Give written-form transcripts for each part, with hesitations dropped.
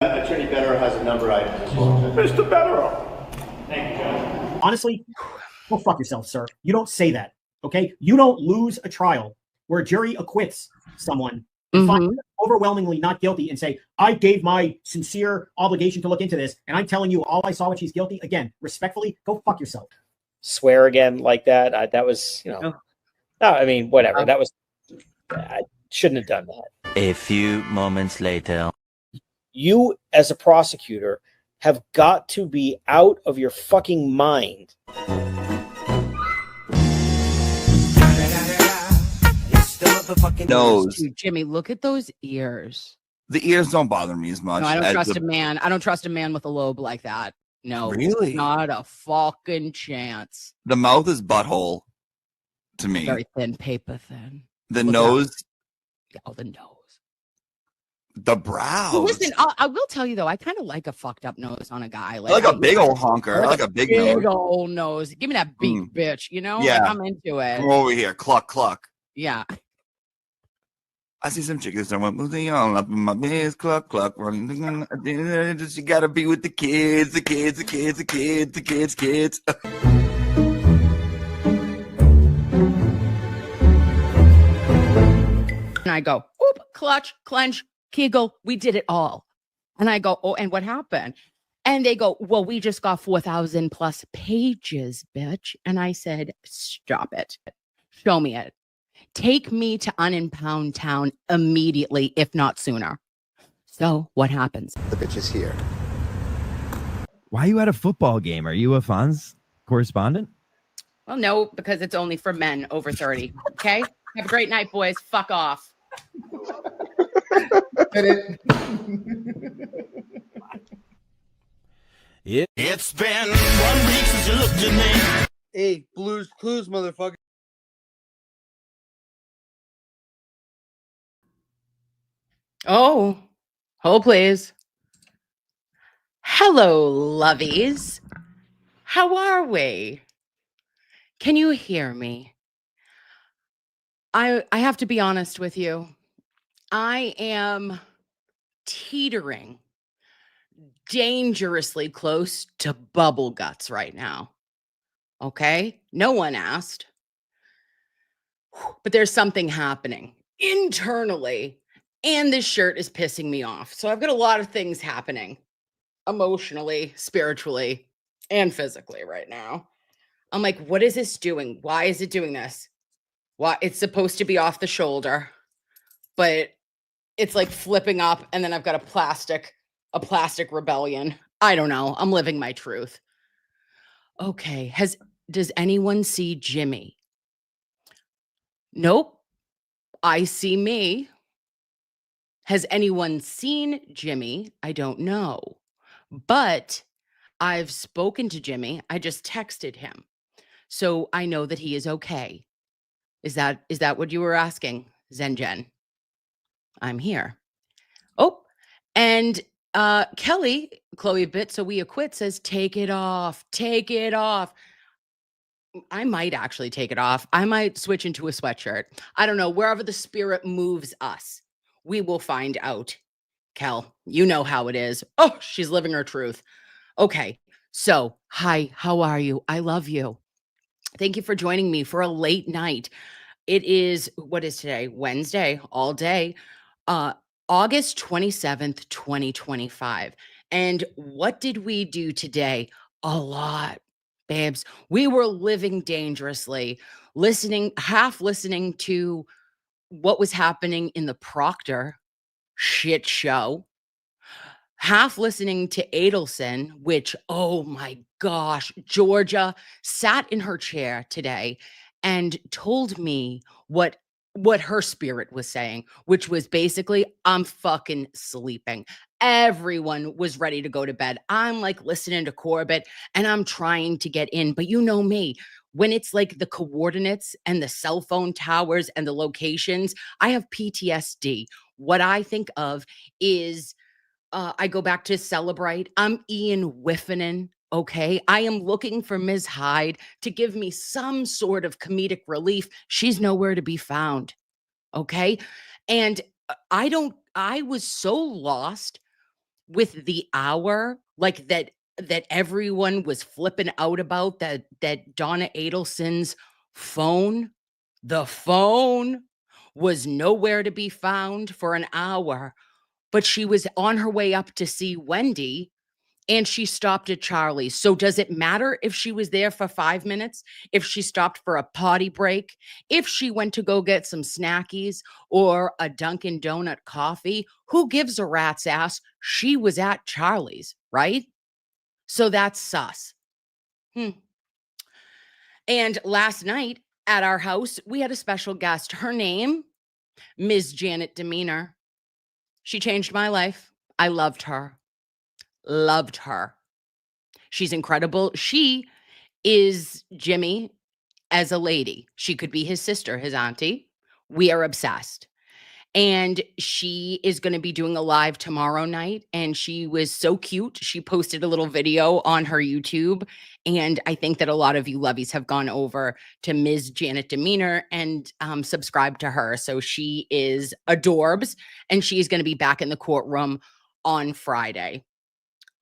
Attorney Better has a number item as well. Mr. Better. Thank you, Judge. Honestly, go fuck yourself, sir. You don't say that, okay? You don't lose a trial where a jury acquits someone and finds overwhelmingly not guilty and say, I gave my sincere obligation to look into this, and I'm telling you all I saw when she's guilty. Again, respectfully, go fuck yourself. Swear again like that. That was, no, I mean, whatever. That was, I shouldn't have done that. A few moments later. You, as a prosecutor, have got to be out of your fucking mind. Nose. Dude, Jimmy, look at those ears. The ears don't bother me as much. No, I don't trust a man. I don't trust a man with a lobe like that. No, really, not a fucking chance. The mouth is butthole to me. Very thin, paper thin. The nose. Oh, the nose. The brows. Well, listen, I will tell you though, I kind of like a fucked up nose on a guy. Like a big old honker. Like a big nose. old nose. Give me that big bitch. You know? Yeah. Like, I'm into it. Come over here. Cluck, cluck. Yeah. I see some chickens that went moving on up in my biz, cluck, cluck, running. You gotta be with the kids, the kids, the kids, the kids, the kids, kids. And I go, oop, clutch, clench, kegel. We did it all. And I go, oh, and what happened? And they go, well, we just got 4,000 plus pages, bitch. And I said, stop it. Show me it. Take me to Unimpound Town immediately, if not sooner. So what happens? The bitch is here. Why are you at a football game? Are you a Fonz correspondent? Well, no, because it's only for men over 30. Okay? Have a great night, boys. Fuck off. It's been 1 week since you looked at me. Hey, Blues Clues, motherfucker. Oh, hold please. Hello, loveys. How are we? Can you hear me? I have to be honest with you. I am teetering dangerously close to bubble guts right now. Okay? No one asked. But there's something happening internally. And this shirt is pissing me off. So I've got a lot of things happening emotionally, spiritually, and physically right now. I'm like, what is this doing? Why is it doing this? Why? It's supposed to be off the shoulder, but it's like flipping up. And then I've got a plastic rebellion. I don't know. I'm living my truth. Okay. Does anyone see Jimmy? Nope. I see me. Has anyone seen Jimmy? I don't know. But I've spoken to Jimmy. I just texted him. So I know that he is okay. Is that what you were asking, Zenjen? I'm here. Oh, and Chloe Bit, so we acquit, says, take it off. Take it off. I might actually take it off. I might switch into a sweatshirt. I don't know. Wherever the spirit moves us, we will find out. Kel, you know how it is. Oh, she's living her truth. Okay. So, hi, how are you? I love you. Thank you for joining me for a late night. It is, what is today? Wednesday, all day, August 27th, 2025. And what did we do today? A lot, babes. We were living dangerously, half listening to what was happening in the Proctor shit show, half listening to Adelson, which, oh my gosh, Georgia sat in her chair today and told me what her spirit was saying, which was basically, I'm fucking sleeping. Everyone was ready to go to bed. I'm like listening to Corbett and I'm trying to get in, but you know me. When it's like the coordinates and the cell phone towers and the locations, I have PTSD. What I think of is I go back to Celebrate. I'm Ian Whiffinen. Okay. I am looking for Ms. Hyde to give me some sort of comedic relief. She's nowhere to be found. Okay. And I was so lost with the hour, like that everyone was flipping out about, that Donna Adelson's phone, the phone was nowhere to be found for an hour, but she was on her way up to see Wendy and she stopped at Charlie's. So does it matter if she was there for 5 minutes, if she stopped for a potty break, if she went to go get some snackies or a Dunkin' Donut coffee? Who gives a rat's ass? She was at Charlie's, right? So that's sus. And last night at our house, we had a special guest. Her name, Ms. Janet Demeanor. She changed my life. I loved her. Loved her. She's incredible. She is Jimmy as a lady. She could be his sister, his auntie. We are obsessed. And she is going to be doing a live tomorrow night. And she was so cute. She posted a little video on her YouTube. And I think that a lot of you loveys have gone over to Ms. Janet Demeanor and subscribed to her. So she is adorbs. And she is going to be back in the courtroom on Friday.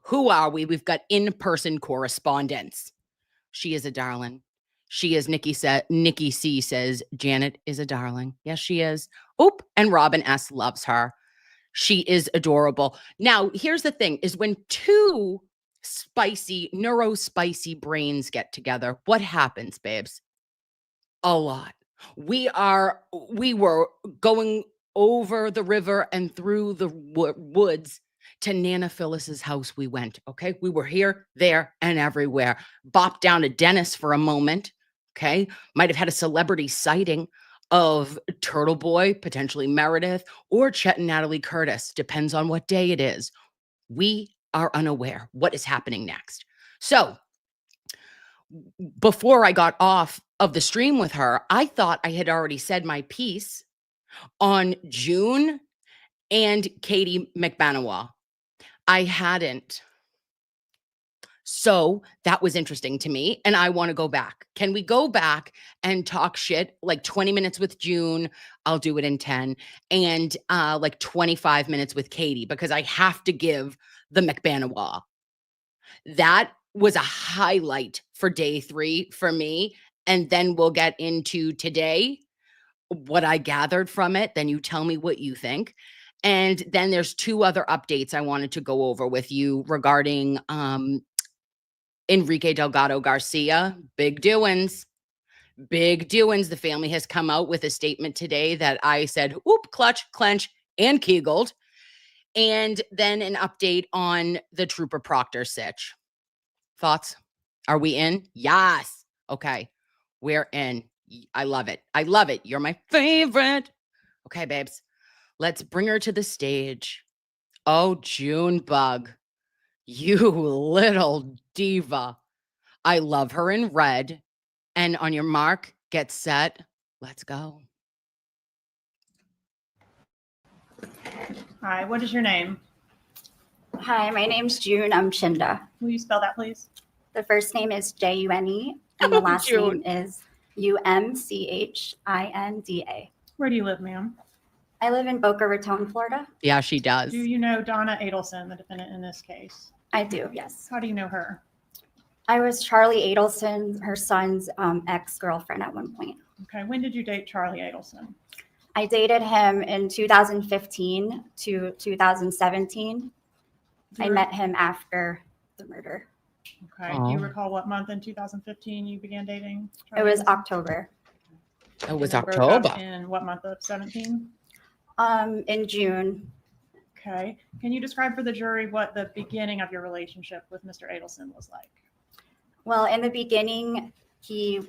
Who are we? We've got in-person correspondence. She is a darling. She is, Nikki C says, Janet is a darling. Yes, she is. Oop, and Robin S loves her. She is adorable. Now, here's the thing, is when two spicy brains get together, what happens, babes? A lot. We were going over the river and through the woods to Nana Phyllis's house. We went, okay? We were here, there, and everywhere. Bopped down to Dennis for a moment, okay? Might have had a celebrity sighting of Turtle Boy, potentially Meredith, or Chet and Natalie Curtis. Depends on what day it is. We are unaware what is happening next. So before I got off of the stream with her, I thought I had already said my piece on June and Katie McBanawa. I hadn't. So that was interesting to me. And I want to go back. Can we go back and talk shit like 20 minutes with June? I'll do it in 10. And like 25 minutes with Katie, because I have to give the McBanawa. That was a highlight for day 3 for me. And then we'll get into today, what I gathered from it. Then you tell me what you think. And then there's 2 other updates I wanted to go over with you regarding Enrique Delgado-Garcia. Big doings. Big doings. The family has come out with a statement today that I said, oop, clutch, clench, and kegeled. And then an update on the Trooper Proctor sitch. Thoughts? Are we in? Yes. Okay. We're in. I love it. I love it. You're my favorite. Okay, babes. Let's bring her to the stage. Oh, Junebug, you little diva. I love her in red. And on your mark, get set. Let's go. Hi, what is your name? Hi, my name's June. I'm Chinda. Will you spell that, please? The first name is June, and the last June. name is Umchinda. Where do you live, ma'am? I live in Boca Raton, Florida. Yeah, she does. Do you know Donna Adelson, the defendant in this case? I do, yes. How do you know her? I was Charlie Adelson, her son's ex-girlfriend at one point. Okay, when did you date Charlie Adelson? I dated him in 2015 to 2017. I met him after the murder. Okay, do you recall what month in 2015 you began dating Charlie? It was Adelson? October. It was And then broke up October. In what month of 17? In June. Okay, can you describe for the jury what the beginning of your relationship with Mr. Adelson was like? Well, in the beginning, him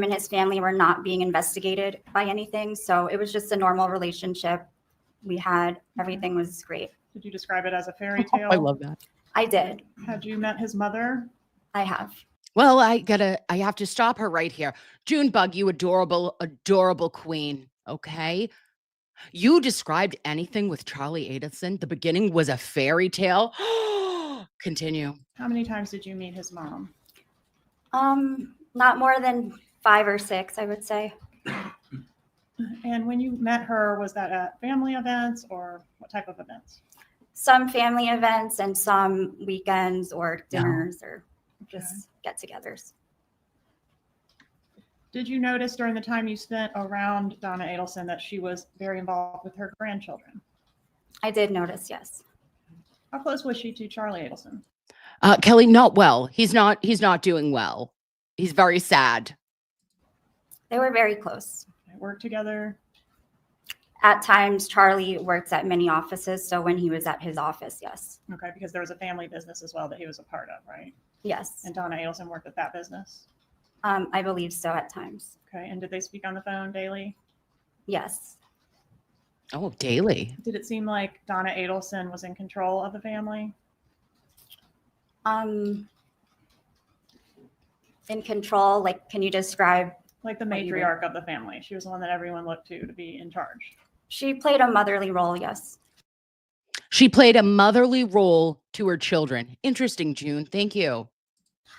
and his family were not being investigated by anything. So it was just a normal relationship we had. Everything was great. Did you describe it as a fairy tale? I love that. I did. Had you met his mother? I have. Well, I have to stop her right here. Junebug, you adorable, adorable queen. Okay. You described anything with Charlie Adelson. The beginning was a fairy tale. Continue. How many times did you meet his mom? Not more than 5 or 6, I would say. And when you met her, was that at family events or what type of events? Some family events and some weekends or dinners or just get-togethers. Did you notice during the time you spent around Donna Adelson that she was very involved with her grandchildren? I did notice, yes. How close was she to Charlie Adelson? Kelly, not well. He's not doing well. He's very sad. They were very close. They worked together. At times, Charlie works at many offices. So when he was at his office, yes. Okay, because there was a family business as well that he was a part of, right? Yes. And Donna Adelson worked at that business? I believe so at times. Okay, and did they speak on the phone daily? Yes. Oh, daily. Did it seem like Donna Adelson was in control of the family? In control, like, can you describe? Like the matriarch of the family. She was the one that everyone looked to be in charge. She played a motherly role, yes. She played a motherly role to her children. Interesting, June. Thank you.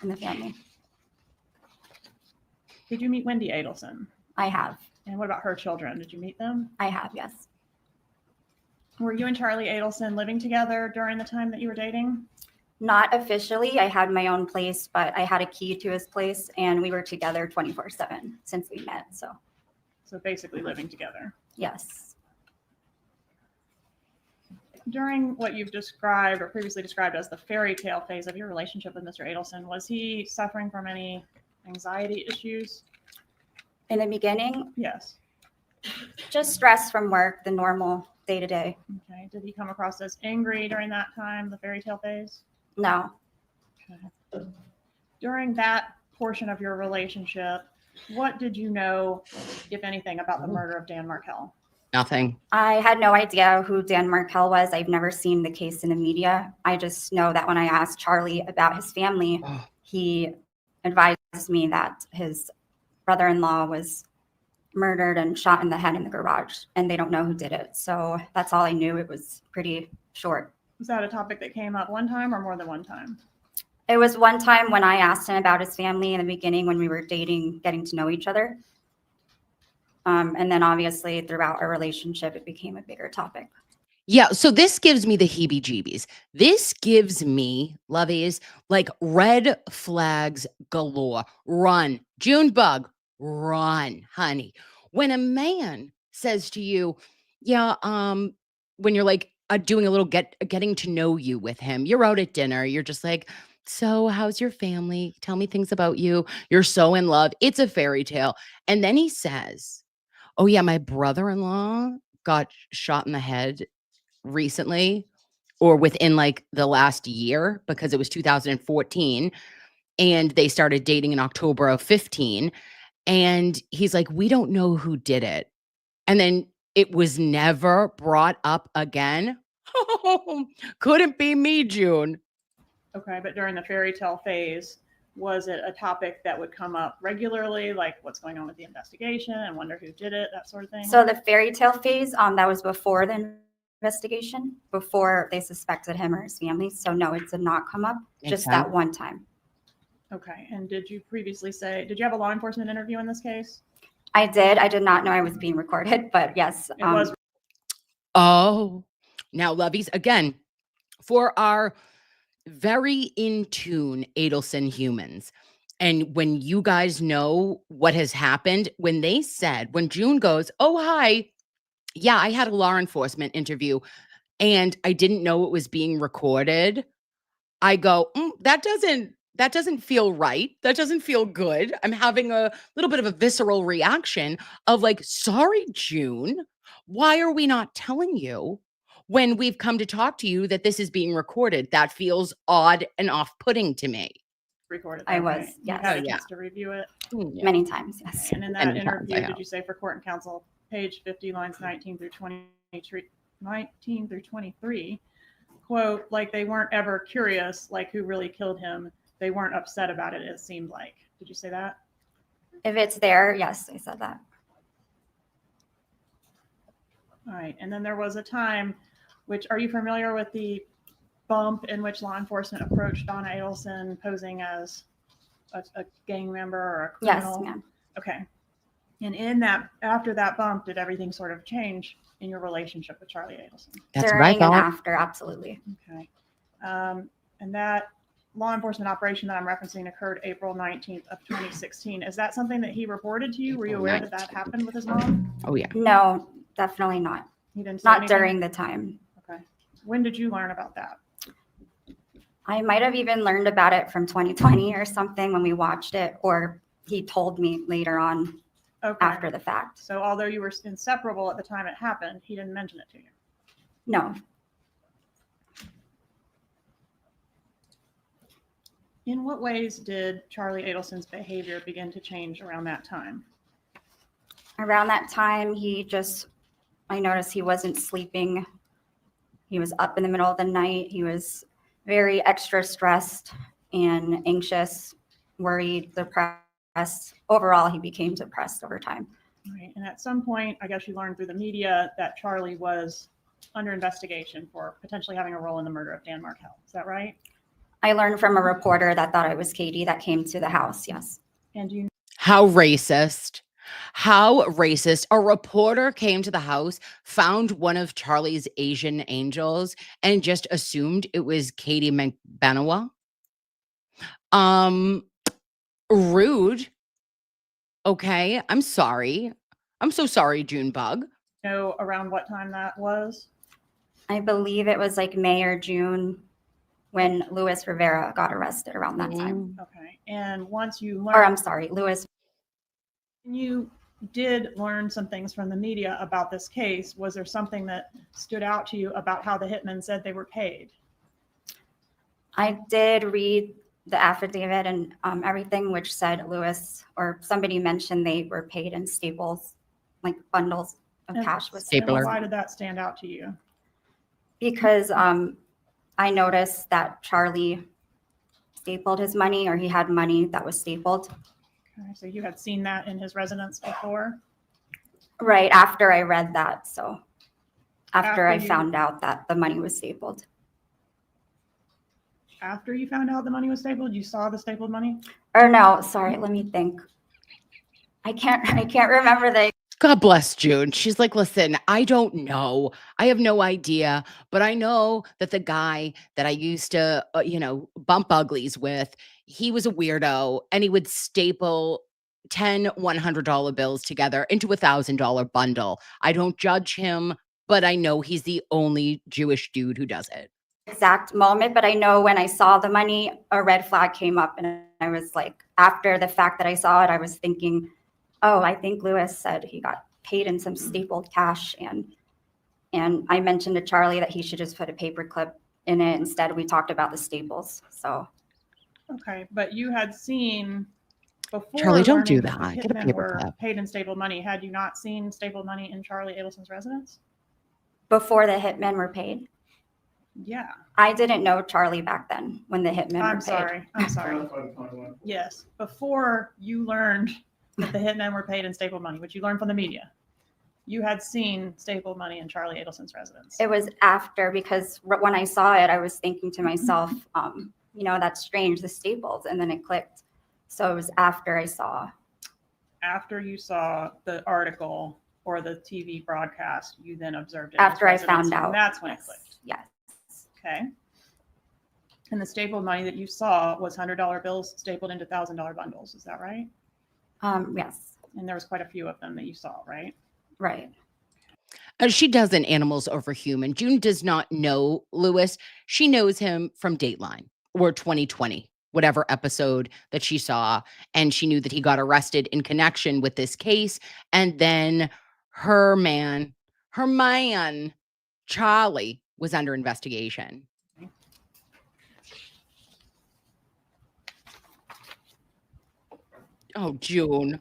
In the family. Did you meet Wendy Adelson? I have. And what about her children? Did you meet them? I have, yes. Were you and Charlie Adelson living together during the time that you were dating? Not officially. I had my own place, but I had a key to his place and we were together 24/7 since we met. So basically living together. yes. During what you've described or previously described as the fairy tale phase of your relationship with Mr. Adelson, was he suffering from any anxiety issues? In the beginning, Yes. just stress from work, the normal day-to-day. Okay. Did he come across as angry during that time, the fairy tale phase? No. Okay. During that portion of your relationship, what did you know, if anything, about the murder of Dan Markell? Nothing. I had no idea who Dan Markell was. I've never seen the case in the media. I just know that when I asked Charlie about his family, he advised me that his brother-in-law was murdered and shot in the head in the garage, and they don't know who did it. So that's all I knew. It was pretty short. Was that a topic that came up one time or more than one time? It was one time when I asked him about his family in the beginning when we were dating, getting to know each other. And then obviously throughout our relationship, it became a bigger topic. Yeah, so this gives me the heebie-jeebies. This gives me, loveys, like red flags galore. Run. Junebug, run, honey. When a man says to you, yeah, when you're like doing a little getting to know you with him, you're out at dinner, you're just like, so how's your family? Tell me things about you. You're so in love. It's a fairy tale. And then he says, oh yeah, my brother-in-law got shot in the head recently or within like the last year because it was 2014 and they started dating in October of 15. And he's like, we don't know who did it. And then it was never brought up again. Couldn't be me, June. Okay, but during the fairy tale phase, was it a topic that would come up regularly, like what's going on with the investigation and wonder who did it, that sort of thing? So the fairy tale phase, that was before the investigation, before they suspected him or his family. So no, it did not come up, just that one time. Okay, and did you previously say, did you have a law enforcement interview in this case? I did. I did not know I was being recorded, but yes. It was. Oh, now loveys, again, for our very in tune Adelson humans. And when you guys know what has happened, when June goes, oh, hi. Yeah, I had a law enforcement interview and I didn't know it was being recorded. I go, that doesn't feel right. That doesn't feel good. I'm having a little bit of a visceral reaction of like, sorry, June, why are we not telling you when we've come to talk to you that this is being recorded? That feels odd and off-putting to me. Recorded. I was, right? yes. You had a chance to review it? Many times, yes. And in that Many times, interview, did you say for court and counsel, page 50, lines 19 through 23, quote, like they weren't ever curious, like who really killed him. They weren't upset about it, it seemed like. Did you say that? If it's there, yes, I said that. All right. And then there was a time, which, are you familiar with the bump in which law enforcement approached Donna Adelson posing as a gang member or a criminal? Yes, ma'am. Okay. And in that, after that bump, did everything sort of change in your relationship with Charlie Adelson? That's what I During and thought. after, absolutely. Okay. And that law enforcement operation that I'm referencing occurred April 19th of 2016. Is that something that he reported to you? Were you aware that that happened with his mom? Oh yeah. No, definitely not. He didn't say Not anything? during the time. Okay. When did you learn about that? I might have even learned about it from 2020 or something when we watched it, or he told me later on Okay. after the fact. So although you were inseparable at the time it happened, he didn't mention it to you. No. In what ways did Charlie Adelson's behavior begin to change around that time? Around that time, I noticed he wasn't sleeping. He was up in the middle of the night. He was very extra stressed and anxious, worried, depressed. Overall, he became depressed over time. Right. And at some point, I guess you learned through the media that Charlie was under investigation for potentially having a role in the murder of Dan Markell. Is that right? I learned from a reporter that thought I was Katie that came to the house. Yes. And you How racist. How racist. A reporter came to the house, found one of Charlie's Asian angels, and just assumed it was Katie McBenowa. Rude. Okay. I'm sorry. I'm so sorry, Junebug. know around what time that was? I believe it was like May or June when Luis Rivera got arrested around that time. Okay. And once you Or I'm learned, sorry, Luis. you did learn some things from the media about this case. Was there something that stood out to you about how the hitmen said they were paid? I did read the affidavit and everything, which said Luis or somebody mentioned they were paid in staples, like bundles of And- cash with And Stapler. why did that stand out to you? because I noticed that Charlie stapled his money, or he had money that was stapled. Okay, so you had seen that in his residence before? Right after I read that, so after I After you- found out that the money was stapled. After you found out the money was stapled, you saw the stapled money? Or no, sorry, let me think. I can't remember the God bless June. She's like, listen, I don't know. I have no idea. But I know that the guy that I used to, bump uglies with, he was a weirdo and he would staple 10 $100 bills together into $1,000 bundle. I don't judge him, but I know he's the only Jewish dude who does it. exact moment, but I know when I saw the money, a red flag came up, and I was like, after the fact that I saw it, I was thinking, oh, I think Luis said he got paid in some stapled cash, and I mentioned to Charlie that he should just put a paper clip in it. Instead, we talked about the staples. So Okay, but you had seen before. Charlie, don't do learning that. the Get a hitmen paper were clip. paid in stapled money. Had you not seen stapled money in Charlie Adelson's residence? before the hitmen were paid, Yeah. I didn't know Charlie back then when the hitmen were I'm paid. sorry. I'm sorry. Yes. Before you learned that the hitmen were paid in stapled money, which you learned from the media, you had seen stapled money in Charlie Adelson's residence. It was after, because when I saw it, I was thinking to myself, that's strange, the staples, and then it clicked. So it was after I saw. After you saw the article or the TV broadcast, you then observed it. in his After I residence, found out. And that's when it clicked. Yes. Okay. And the stapled money that you saw was $100 bills stapled into $1,000 bundles. Is that right? Yes. And there was quite a few of them that you saw, right? Right. She does an Animals Over Human. June does not know Luis. She knows him from Dateline or 2020, whatever episode that she saw. And she knew that he got arrested in connection with this case. And then her man, Charlie, was under investigation. Oh, June.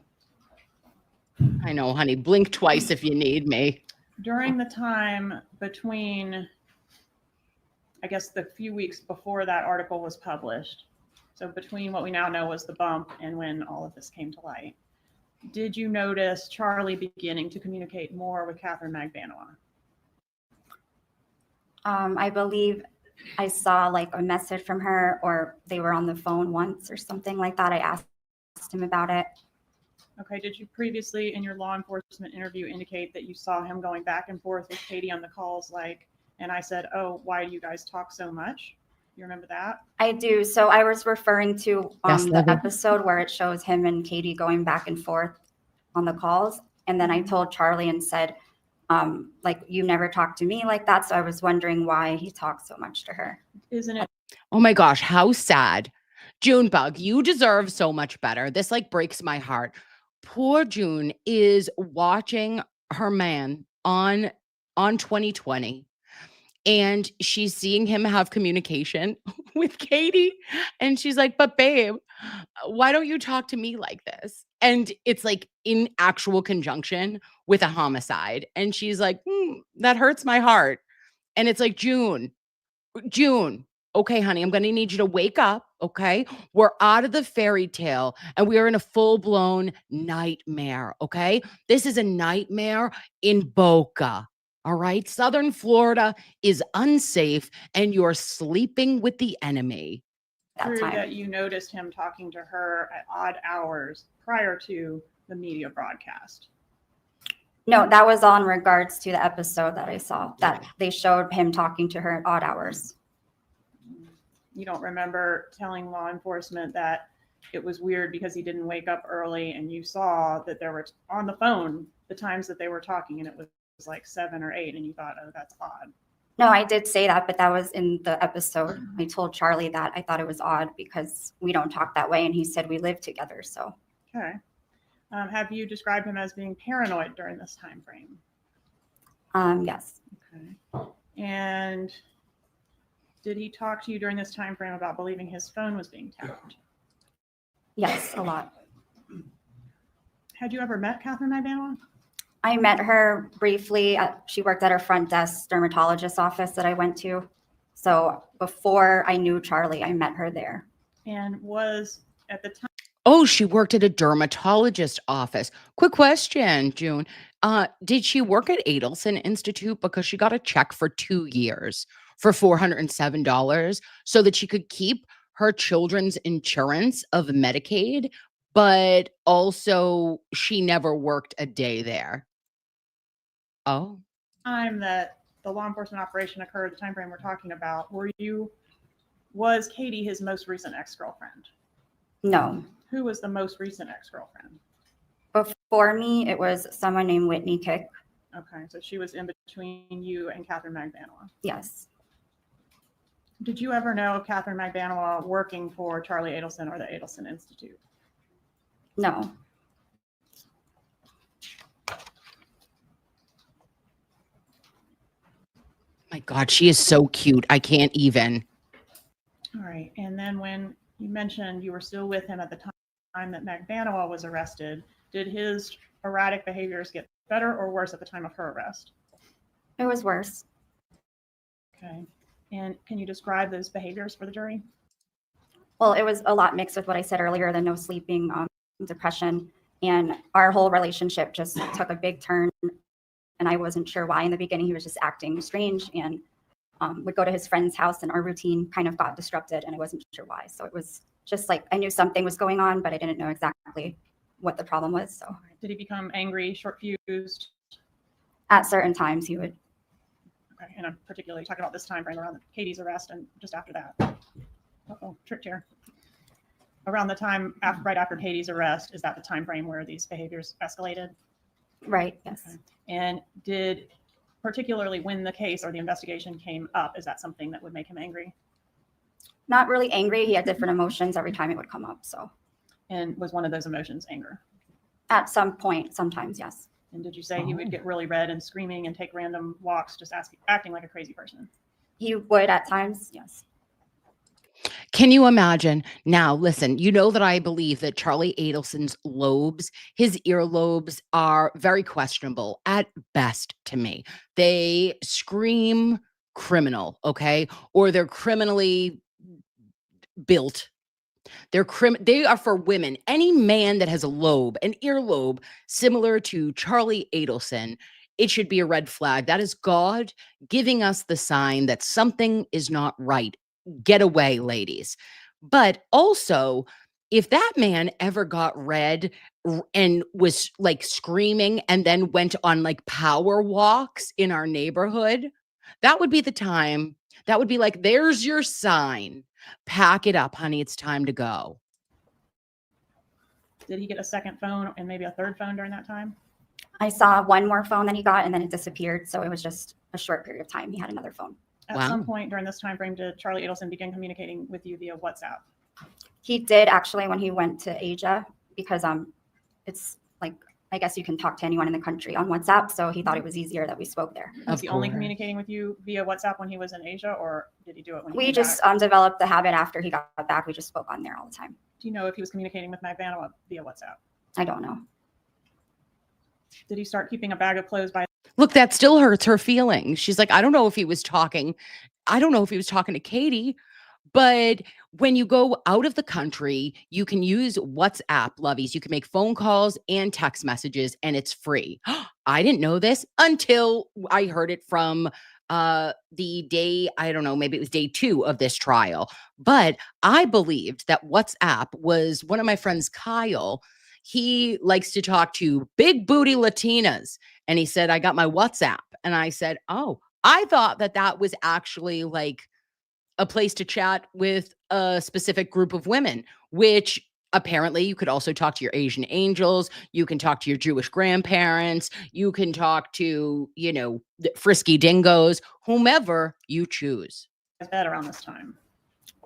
I know, honey. Blink twice if you need me. During the time between, I guess, the few weeks before that article was published, so between what we now know was the bump and when all of this came to light, did you notice Charlie beginning to communicate more with Catherine Magbanua? I believe I saw like a message from her, or they were on the phone once or something like that. I asked him about it. Okay. Did you previously in your law enforcement interview indicate that you saw him going back and forth with Katie on the calls? And I said, oh, why do you guys talk so much? You remember that? I do. So I was referring to Yes, the Lovey. episode where it shows him and Katie going back and forth on the calls. And then I told Charlie and said, you never talk to me like that. So I was wondering why he talks so much to her. Isn't it? Oh my gosh, how sad. Junebug, you deserve so much better. This breaks my heart. Poor June is watching her man on 2020, and she's seeing him have communication with Katie, and she's like, but babe, why don't you talk to me like this? And it's in actual conjunction with a homicide. And she's like, that hurts my heart. And it's like, June, okay, honey, I'm going to need you to wake up. Okay. We're out of the fairy tale and we are in a full blown nightmare. Okay. This is a nightmare in Boca. All right. Southern Florida is unsafe and you're sleeping with the enemy. True that you noticed him talking to her at odd hours prior to the media broadcast. No, that was all in regards to the episode that I saw, that they showed him talking to her at odd hours. You don't remember telling law enforcement that it was weird because he didn't wake up early, and you saw that there were on the phone the times that they were talking, and it was 7 or 8, and you thought, oh, that's odd. No, I did say that, but that was in the episode. I told Charlie that I thought it was odd because we don't talk that way, and he said we live together. So, okay. Have you described him as being paranoid during this time frame? Yes. Okay. And did he talk to you during this time frame about believing his phone was being tapped? Yes, a lot. Had you ever met Catherine Magbanua? I met her briefly. She worked at her front desk dermatologist office that I went to. So before I knew Charlie, I met her there. And was at the time. Oh, she worked at a dermatologist office. Quick question, June. Did she work at Adelson Institute? Because she got a check for 2 years for $407 so that she could keep her children's insurance of Medicaid, but also she never worked a day there. Oh. Time that the law enforcement operation occurred, the time frame we're talking about, was Katie his most recent ex-girlfriend? No. Who was the most recent ex-girlfriend? Before me, it was someone named Whitney Kick. Okay, so she was in between you and Catherine Magbanua. Yes. Did you ever know Catherine Magbanua working for Charlie Adelson or the Adelson Institute? No. My God, she is so cute. I can't even. All right. And then when you mentioned you were still with him at the time that Magbanua was arrested, did his erratic behaviors get better or worse at the time of her arrest? It was worse. Okay. And can you describe those behaviors for the jury? Well, it was a lot mixed with what I said earlier, the no sleeping, depression, and our whole relationship just took a big turn. And I wasn't sure why. In the beginning, he was just acting strange and would go to his friend's house, and our routine kind of got disrupted, and I wasn't sure why. So it was just I knew something was going on, but I didn't know exactly what the problem was. So did he become angry, short-fused? At certain times, he would. Okay, and I'm particularly talking about this time frame around Katie's arrest and just after that. Uh-oh, tripped here. Around the time right after Katie's arrest, is that the time frame where these behaviors escalated? Right. Yes. Okay. And did, particularly when the case or the investigation came up, is that something that would make him angry? Not really angry. He had different emotions every time it would come up. So. And was one of those emotions anger? At some point, sometimes, yes. And did you say he would get really red and screaming and take random walks, just acting like a crazy person? He would at times, yes. Can you imagine? Now, listen, you know that I believe that Charlie Adelson's lobes, his earlobes, are very questionable at best to me. They scream criminal, okay? Or they're criminally built. They are for women. Any man that has a lobe, an earlobe similar to Charlie Adelson, it should be a red flag. That is God giving us the sign that something is not right. Get away, ladies. But also, if that man ever got red and was like screaming and then went on like power walks in our neighborhood, that would be the time. That would be like, there's your sign. Pack it up, honey. It's time to go. Did he get a second phone and maybe a third phone during that time? I saw one more phone that he got and then it disappeared. So it was just a short period of time. He had another phone. At some point during this time frame, did Charlie Adelson begin communicating with you via WhatsApp? He did actually when he went to Asia, because it's like, I guess you can talk to anyone in the country on WhatsApp. So he thought it was easier that we spoke there. Was he only communicating with you via WhatsApp when he was in Asia, or did he do it when he We came just back? developed the habit after he got back. We just spoke on there all the time. Do you know if he was communicating with Magdana via WhatsApp? I don't know. Did he start keeping a bag of clothes by? Look, that still hurts her feelings. She's like, I don't know if he was talking. I don't know if he was talking to Katie, but when you go out of the country, you can use WhatsApp, loveys. You can make phone calls and text messages, and it's free. I didn't know this until I heard it from the day, I don't know, maybe it was day 2 of this trial. But I believed that WhatsApp was one of my friends, Kyle. He likes to talk to big booty Latinas. And he said, I got my WhatsApp. And I said, oh, I thought that that was actually like a place to chat with a specific group of women, which apparently you could also talk to your Asian angels. You can talk to your Jewish grandparents. You can talk to, you know, the frisky dingoes, whomever you choose. His bed around this time?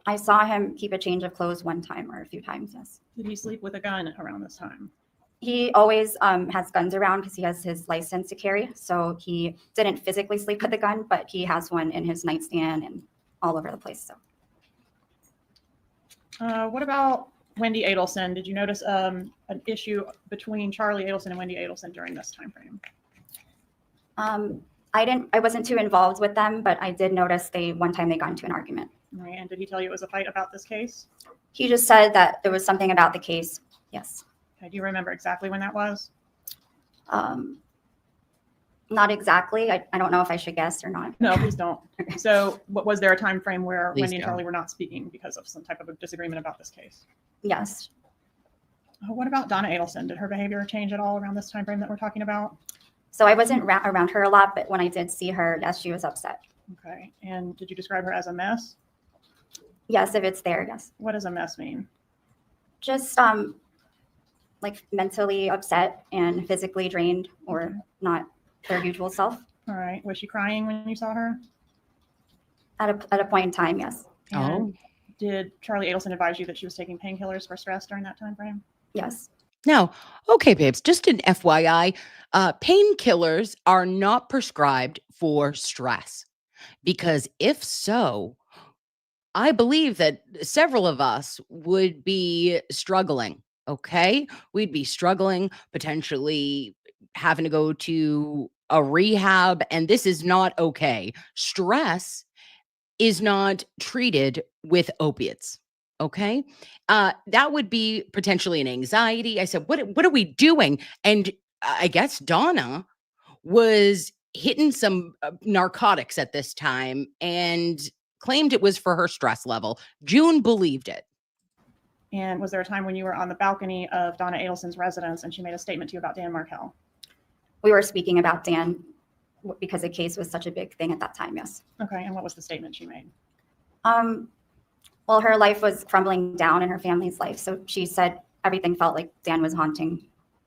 I saw him keep a change of clothes one time or a few times, yes. Did he sleep with a gun around this time? He always has guns around because he has his license to carry. So he didn't physically sleep with a gun, but he has one in his nightstand and all over the place. So, what about Wendy Adelson? Did you notice an issue between Charlie Adelson and Wendy Adelson during this time frame? I wasn't too involved with them, but I did notice one time they got into an argument. Right, and did he tell you it was a fight about this case? He just said that there was something about the case. Yes. Okay, do you remember exactly when that was? Not exactly. I don't know if I should guess or not. No, please don't. So was there a time frame where Please Wendy and don't. Charlie were not speaking because of some type of a disagreement about this case? Yes. What about Donna Adelson? Did her behavior change at all around this time frame that we're talking about? So I wasn't around her a lot, but when I did see her, yes, she was upset. Okay, and did you describe her as a mess? Yes, if it's there, yes. What does a mess mean? Just like mentally upset and physically drained or not their usual self. All right, was she crying when you saw her? At a point in time, yes. And did Charlie Adelson advise you that she was taking painkillers for stress during that time frame? Yes. Now, okay, babes, just an FYI, painkillers are not prescribed for stress, because if so, I believe that several of us would be struggling. Okay. We'd be struggling, potentially having to go to a rehab, and this is not okay. Stress is not treated with opiates. Okay. That would be potentially an anxiety. I said, what are we doing? And I guess Donna was hitting some narcotics at this time and claimed it was for her stress level. June believed it. And was there a time when you were on the balcony of Donna Adelson's residence and she made a statement to you about Dan Markell? We were speaking about Dan because the case was such a big thing at that time, yes. Okay, and what was the statement she made? Well, her life was crumbling down in her family's life. So she said everything felt like Dan was haunting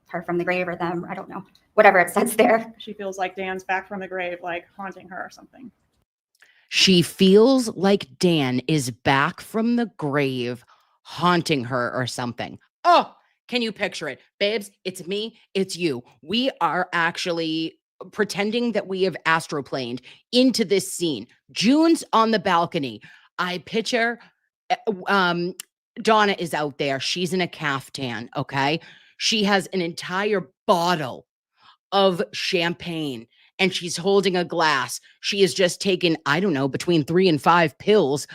her from the grave or them. I don't know, whatever it says there. She feels like Dan's back from the grave, like haunting her or something. She feels like Dan is back from the grave, haunting her or something. Oh, can you picture it? Babes, it's me, it's you. We are actually pretending that we have astroplaned into this scene. June's on the balcony. I picture Donna is out there. She's in a caftan, okay? She has an entire bottle of champagne and she's holding a glass. She has just taken, I don't know, between 3 and 5 pills.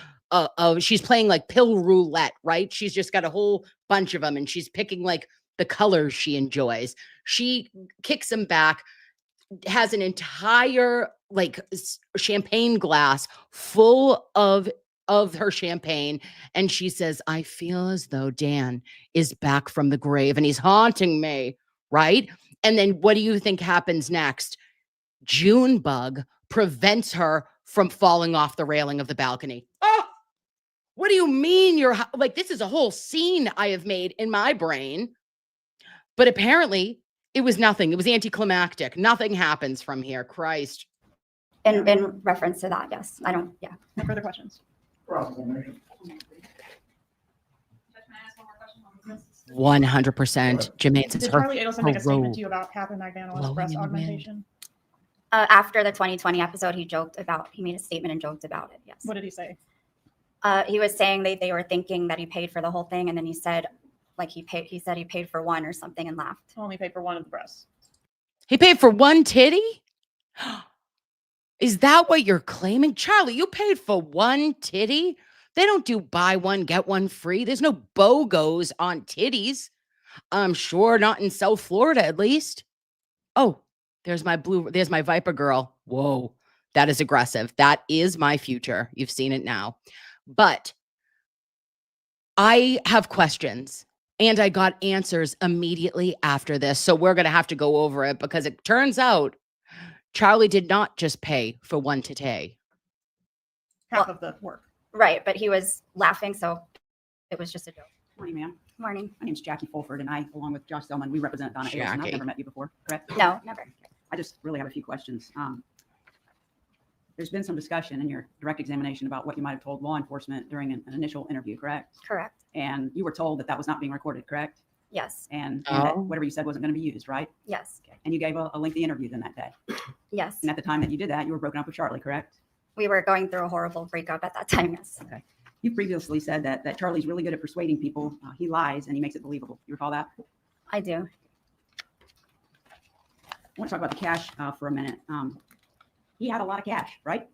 She's playing like pill roulette, right? She's just got a whole bunch of them and she's picking like the colors she enjoys. She kicks them back, has an entire like champagne glass full of of her champagne. And she says, I feel as though Dan is back from the grave and he's haunting me. Right. And then what do you think happens next? Junebug prevents her from falling off the railing of the balcony. Oh, what do you mean you're like, this is a whole scene I have made in my brain. But apparently it was nothing. It was anticlimactic. Nothing happens from here. Christ. In reference to that, yes. I don't, yeah. No further questions. 100%. Jermaine says Did her Charlie Adelson make a statement parole to you about Catherine McDaniel's blowing breast in the wind. augmentation? After the 2020 episode, he made a statement and joked about it, yes. What did he say? He was saying they were thinking that he paid for the whole thing, and then he said, like he said he paid for one or something and laughed. Only paid for one of the breasts. He paid for one titty? Is that what you're claiming? Charlie, you paid for one titty? They don't do buy one, get one free. There's no BOGOs on titties. I'm sure not in South Florida, at least. Oh, there's my Viper girl. Whoa, that is aggressive. That is my future. You've seen it now. But I have questions. And I got answers immediately after this. So we're going to have to go over it because it turns out Charlie did not just pay for one titty. Half of the work. Right, but he was laughing, so it was just a joke. Morning, ma'am. Morning. My name's Jackie Fulford, and I, along with Josh Selman, we represent Donna Adelson. I've Jackie. never met you before, correct? No, never. I just really have a few questions. There's been some discussion in your direct examination about what you might have told law enforcement during an initial interview, correct? Correct. And you were told that that was not being recorded, correct? Yes. And that whatever you said wasn't going to be used, right? Yes. Okay. And you gave a lengthy interview then that day. Yes. And at the time that you did that, you were broken up with Charlie, correct? We were going through a horrible breakup at that time, yes. Okay. You previously said that Charlie's really good at persuading people. He lies and he makes it believable. You recall that? I do. I want to talk about the cash for a minute. He had a lot of cash, right?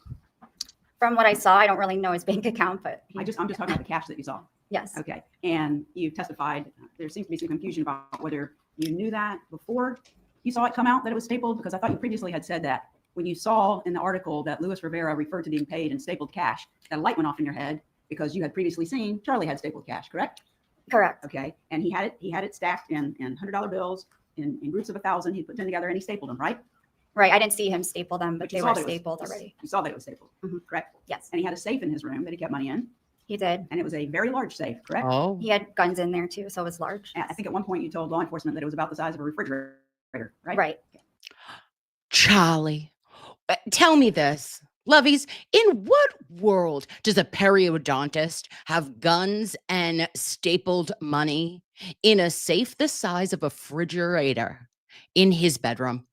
From what I saw, I don't really know his bank account, but I'm just talking about the cash that you saw. yes. Okay. And you testified, there seems to be some confusion about whether you knew that before you saw it come out that it was stapled, because I thought you previously had said that when you saw in the article that Luis Rivera referred to being paid in stapled cash, that a light went off in your head because you had previously seen Charlie had stapled cash, correct? Correct. Okay. And he had it stacked in $100 bills in groups of 1,000. He put them together and he stapled them, right? Right. I didn't see him staple them, but you they saw were that it was- stapled already. You saw that it was stapled, Mhm. correct? Yes. And he had a safe in his room that he kept money in, He did. and it was a very large safe, correct? Oh. He had guns in there too, so it was large. I think at one point you told law enforcement that it was about the size of a refrigerator, right? Right. Charlie, tell me this. Loveys, in what world does a periodontist have guns and stapled money in a safe the size of a refrigerator in his bedroom?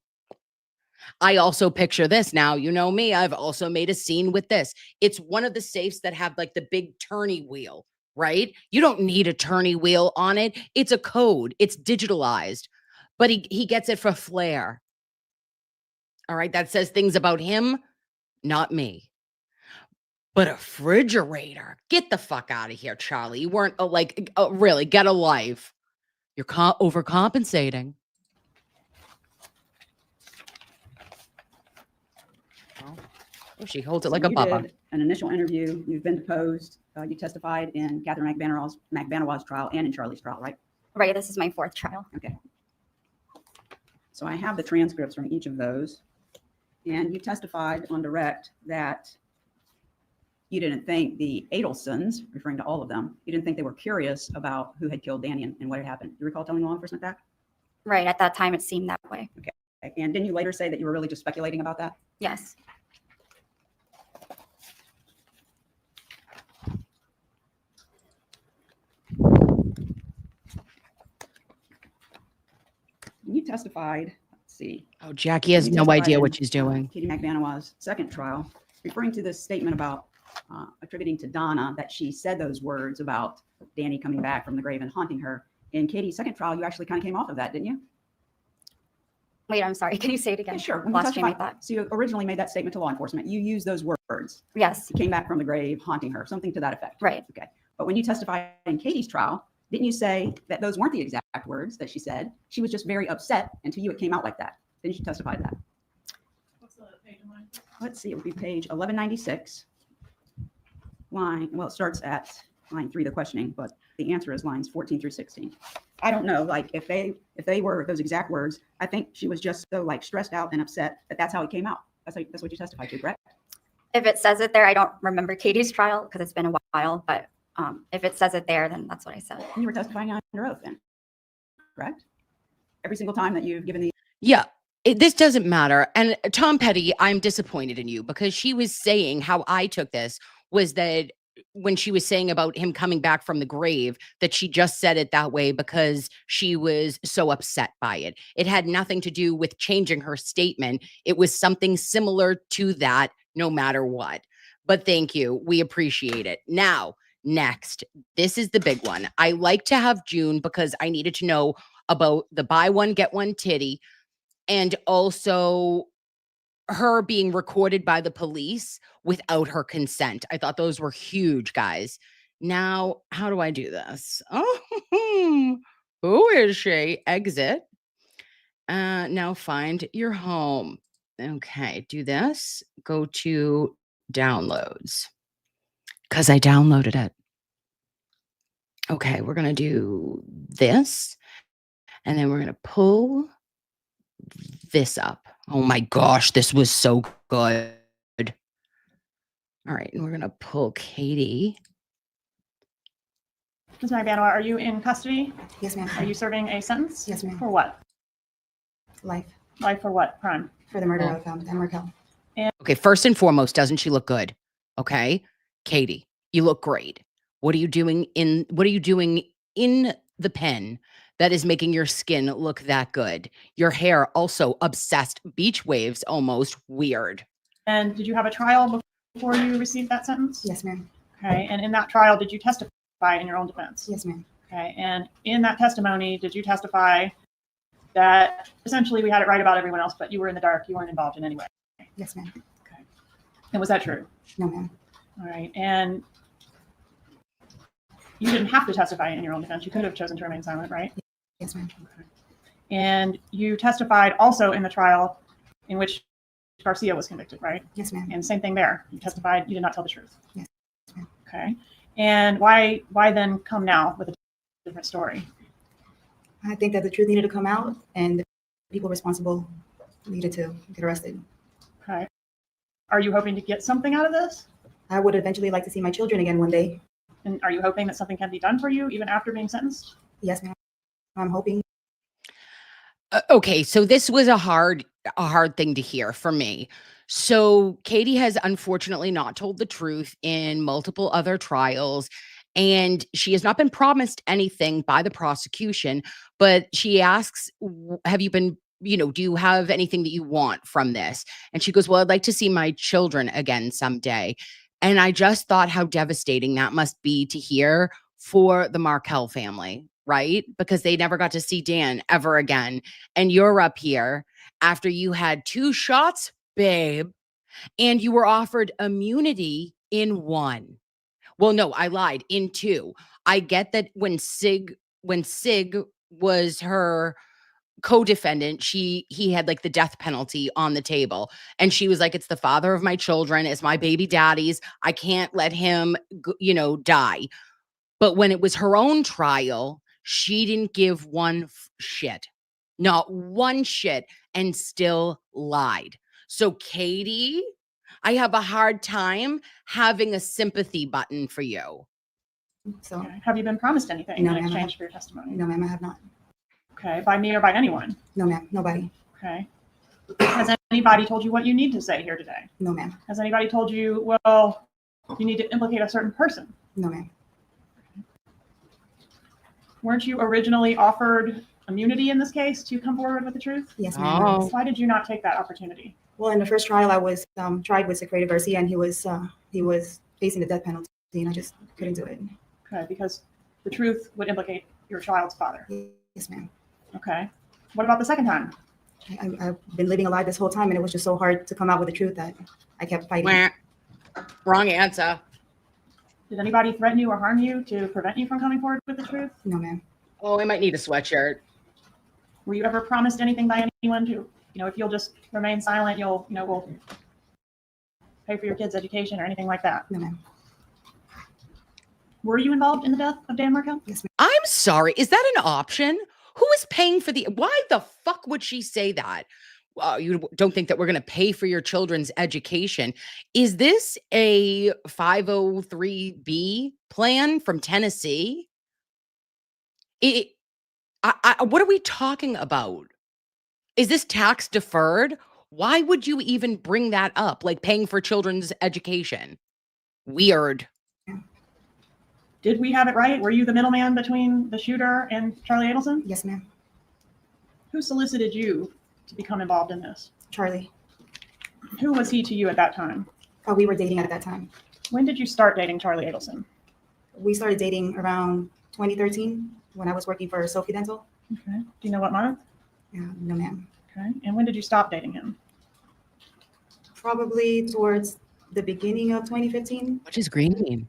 I also picture this now. You know me, I've also made a scene with this. It's one of the safes that have like the big turny wheel, right? You don't need a turny wheel on it. It's a code, it's digitalized, but he gets it for flair. All right, that says things about him, not me. But a refrigerator, get the fuck out of here, Charlie. You weren't really get a life. You're overcompensating. Oh, she holds it like a you bubba. did an initial interview. You've been deposed. You testified in Catherine McBanawaz's trial and in Charlie's trial, right? Right. This is my fourth trial. Okay. So I have the transcripts from each of those. And you testified on direct that you didn't think the Adelsons, referring to all of them, you didn't think they were curious about who had killed Danny and what had happened. Do you recall telling law enforcement that? Right. At that time, it seemed that way. Okay. And didn't you later say that you were really just speculating about that? Yes. You testified, let's see. Oh, Jackie has You no testified idea in, what she's doing. Katie McBanawaz's second trial, referring to this statement about attributing to Donna that she said those words about Danny coming back from the grave and haunting her. In Katie's second trial, you actually kind of came off of that, didn't you? Wait, I'm sorry. Can you say it again? Yeah, sure. When you Lost train of testified, thought. so you originally made that statement to law enforcement. You used those words. Yes. He came back from the grave, haunting her, something to that effect. Right. Okay. But when you testified in Katie's trial, didn't you say that those weren't the exact words that she said? She was just very upset, and to you it came out like that. Didn't you testify to that? What's the page in line? Let's see, it would be page 1196. it starts at line 3, the questioning, but the answer is lines 14 through 16. I don't know, like if they were those exact words, I think she was just so like stressed out and upset that's how it came out. That's what you testified to, correct? If it says it there, I don't remember Katie's trial because it's been a while, but if it says it there, then that's what I said. You were testifying under oath then, correct? Every single time that you've given the Yeah. This doesn't matter. And Tom Petty, I'm disappointed in you because she was saying how I took this was that when she was saying about him coming back from the grave, that she just said it that way because she was so upset by it. It had nothing to do with changing her statement. It was something similar to that, no matter what. But thank you. We appreciate it. Now, next, this is the big one. I like to have June because I needed to know about the buy one, get one titty, and also her being recorded by the police without her consent. I thought those were huge, guys. Now, how do I do this? Oh, who is she? Exit. Now find your home. Okay, do this. Go to downloads because I downloaded it. Okay, we're going to do this. And then we're going to pull this up. Oh my gosh, this was so good. All right, and we're going to pull Katie. Ms. Mariano, are you in custody? Yes, ma'am. Are you serving a sentence? Yes, ma'am. For what? Life. Life for what crime? For the murder of Dan Markel. Okay, first and foremost, doesn't she look good? Okay, Katie, you look great. What are you doing in the pen that is making your skin look that good? Your hair also obsessed, beach waves almost, weird. And did you have a trial before you received that sentence? Yes, ma'am. Okay, and in that trial, did you testify in your own defense? Yes, ma'am. Okay, and in that testimony, did you testify that essentially we had it right about everyone else, but you were in the dark, you weren't involved in any way? Yes, ma'am. Okay. And was that true? No, ma'am. All right, and you didn't have to testify in your own defense. You could have chosen to remain silent, right? Yes, ma'am. Okay. And you testified also in the trial in which Garcia was convicted, right? Yes, ma'am. And same thing there. You testified you did not tell the truth. Yes, ma'am. Okay. And why then come now with a different story? I think that the truth needed to come out and the people responsible needed to get arrested. Okay. Are you hoping to get something out of this? I would eventually like to see my children again one day. And are you hoping that something can be done for you even after being sentenced? Yes, ma'am. I'm hoping. Okay, so this was a hard thing to hear for me. So Katie has unfortunately not told the truth in multiple other trials, and she has not been promised anything by the prosecution, but she asks, have you been, do you have anything that you want from this? And she goes, well, I'd like to see my children again someday. And I just thought how devastating that must be to hear for the Markel family, right? Because they never got to see Dan ever again. And you're up here after you had 2 shots, babe, and you were offered immunity in 1. Well, no, I lied, in 2. I get that when Sig was her co-defendant, he had like the death penalty on the table, and she was like, it's the father of my children, it's my baby daddy's, I can't let him die. But when it was her own trial, she didn't give one shit, not one shit, and still lied. So Katie, I have a hard time having a sympathy button for you. So okay. Have you been promised anything in exchange for your testimony? No, ma'am, I have not. Okay, by me or by anyone? No, ma'am, nobody. Okay. Has anybody told you what you need to say here today? No, ma'am. Has anybody told you, well, you need to implicate a certain person? No, ma'am. Weren't you originally offered immunity in this case to come forward with the truth? Yes, ma'am. Oh. Why did you not take that opportunity? Well, in the first trial, I was tried with Delgado-Garcia, and he was facing the death penalty, and I just couldn't do it. Okay, because the truth would implicate your child's father. Yes, ma'am. Okay. What about the second time? I've been living a lie this whole time, and it was just so hard to come out with the truth that I kept fighting. Wrong answer. Did anybody threaten you or harm you to prevent you from coming forward with the truth? No, ma'am. Oh, I might need a sweatshirt. Were you ever promised anything by anyone to, if you'll just remain silent, we'll pay for your kids' education or anything like that? No, ma'am. Were you involved in the death of Dan Markel? Yes, ma'am. I'm sorry. Is that an option? Who is paying for the? Why the fuck would she say that? You don't think that we're going to pay for your children's education? Is this a 503B plan from Tennessee? What are we talking about? Is this tax deferred? Why would you even bring that up? Like paying for children's education? Weird. Did we have it right? Were you the middleman between the shooter and Charlie Adelson? Yes, ma'am. Who solicited you to become involved in this? Charlie. Who was he to you at that time? We were dating at that time. When did you start dating Charlie Adelson? We started dating around 2013 when I was working for Sophie Dental. Okay. Do you know what month? No, ma'am. Okay. And when did you stop dating him? Probably towards the beginning of 2015. What does green mean?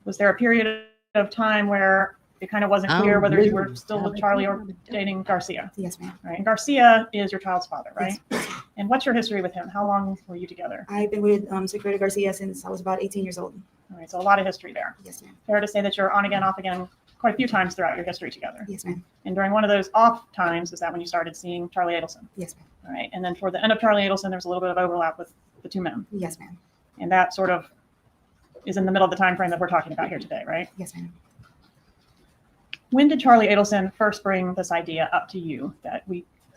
Was there a period of time where it kind of wasn't clear whether you were still with Charlie or dating Garcia? Yes, ma'am. Right. And Garcia is your child's father, right? Yes. And what's your history with him? How long were you together? I've been with Delgado-Garcia since I was about 18 years old. All right. So a lot of history there. Yes, ma'am. Fair to say that you're on again, off again quite a few times throughout your history together. Yes, ma'am. And during one of those off times, is that when you started seeing Charlie Adelson? Yes, ma'am. All right. And then toward the end of Charlie Adelson, there was a little bit of overlap with the two men. Yes, ma'am. And that sort of is in the middle of the time frame that we're talking about here today, right? Yes, ma'am. When did Charlie Adelson first bring this idea up to you that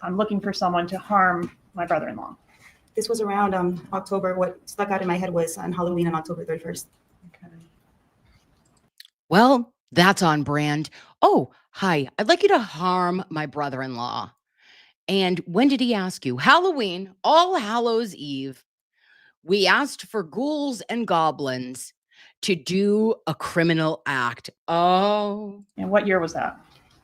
I'm looking for someone to harm my brother-in-law? This was around October. What stuck out in my head was on Halloween on October 31st. Okay. Well, that's on brand. Oh, hi. I'd like you to harm my brother-in-law. And when did he ask you? Halloween, All Hallows Eve. We asked for ghouls and goblins to do a criminal act. Oh. And what year was that?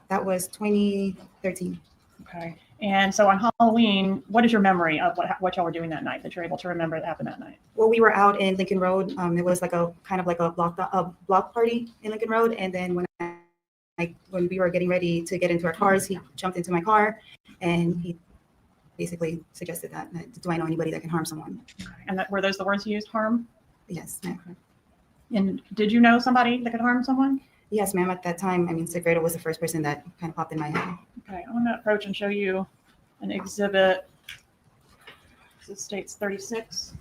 That was 2013. Okay. And so on Halloween, what is your memory of what y'all were doing that night that you're able to remember that happened that night? Well, we were out in Lincoln Road. It was like a kind of like a block party in Lincoln Road. And then when we were getting ready to get into our cars, he jumped into my car and he basically suggested that do I know anybody that can harm someone? And were those the words you used, harm? Yes, ma'am. And did you know somebody that could harm someone? Yes, ma'am. At that time, Segredo was the first person that kind of popped in my head. Okay, I'm going to approach and show you an exhibit. This states 36.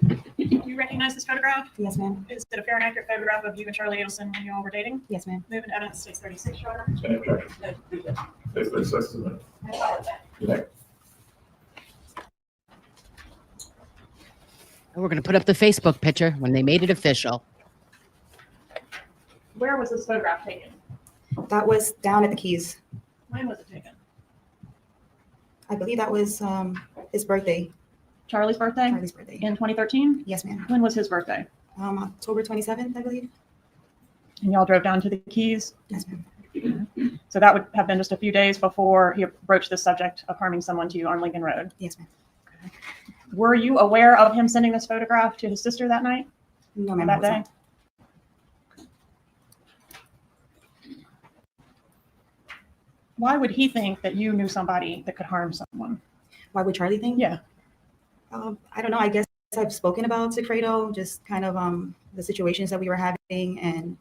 Do you recognize this photograph? Yes, ma'am. Is it a fair and accurate photograph of you and Charlie Adelson when you all were dating? Yes, ma'am. Movement evidence states 36, Your Honor. We're going to put up the Facebook picture when they made it official. Where was this photograph taken? That was down at the Keys. When was it taken? I believe that was his birthday. Charlie's birthday? Charlie's birthday. In 2013? Yes, ma'am. When was his birthday? October 27th, I believe. And y'all drove down to the Keys? Yes, ma'am. So that would have been just a few days before he broached the subject of harming someone to you on Lincoln Road? Yes, ma'am. Okay. Were you aware of him sending this photograph to his sister that night? No, ma'am. That day? Why would he think that you knew somebody that could harm someone? Why would Charlie think? Yeah. I don't know. I guess I've spoken about Secreto, just kind of the situations that we were having. And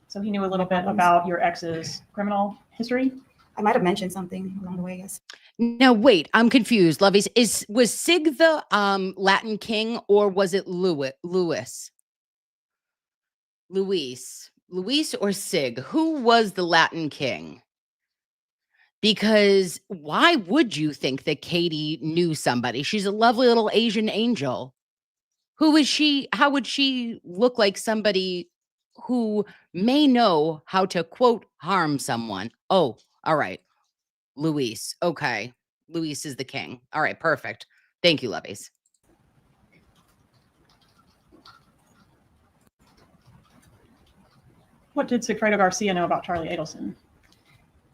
so he knew a little bit about your ex's criminal history? I might have mentioned something along the way, yes. Now, wait, I'm confused. Loveys, was Sig the Latin king or was it Luis or Sig? Who was the Latin king? Because why would you think that Katie knew somebody? She's a lovely little Asian angel. Who is she? How would she look like somebody who may know how to, quote, harm someone? Oh, all right. Luis. Okay. Luis is the king. All right. Perfect. Thank you, Loveys. What did Delgado-Garcia know about Charlie Adelson?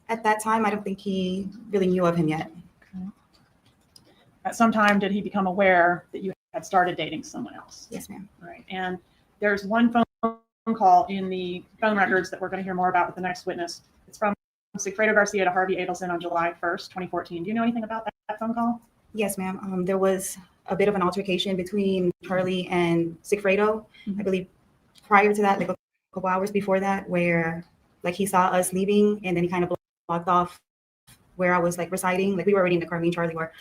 At that time, I don't think he really knew of him yet. Okay. At some time, did he become aware that you had started dating someone else? Yes, ma'am. All right. And there's one phone call in the phone records that we're going to hear more about with the next witness. It's from Delgado-Garcia to Harvey Adelson on July 1st, 2014. Do you know anything about that phone call? Yes, ma'am. There was a bit of an altercation between Charlie and Sigfredo. Mm-hmm. I believe prior to that, like a couple hours before that, where like he saw us leaving and then he kind of blocked off where I was like residing. Like we were already in the car, me and Charlie were,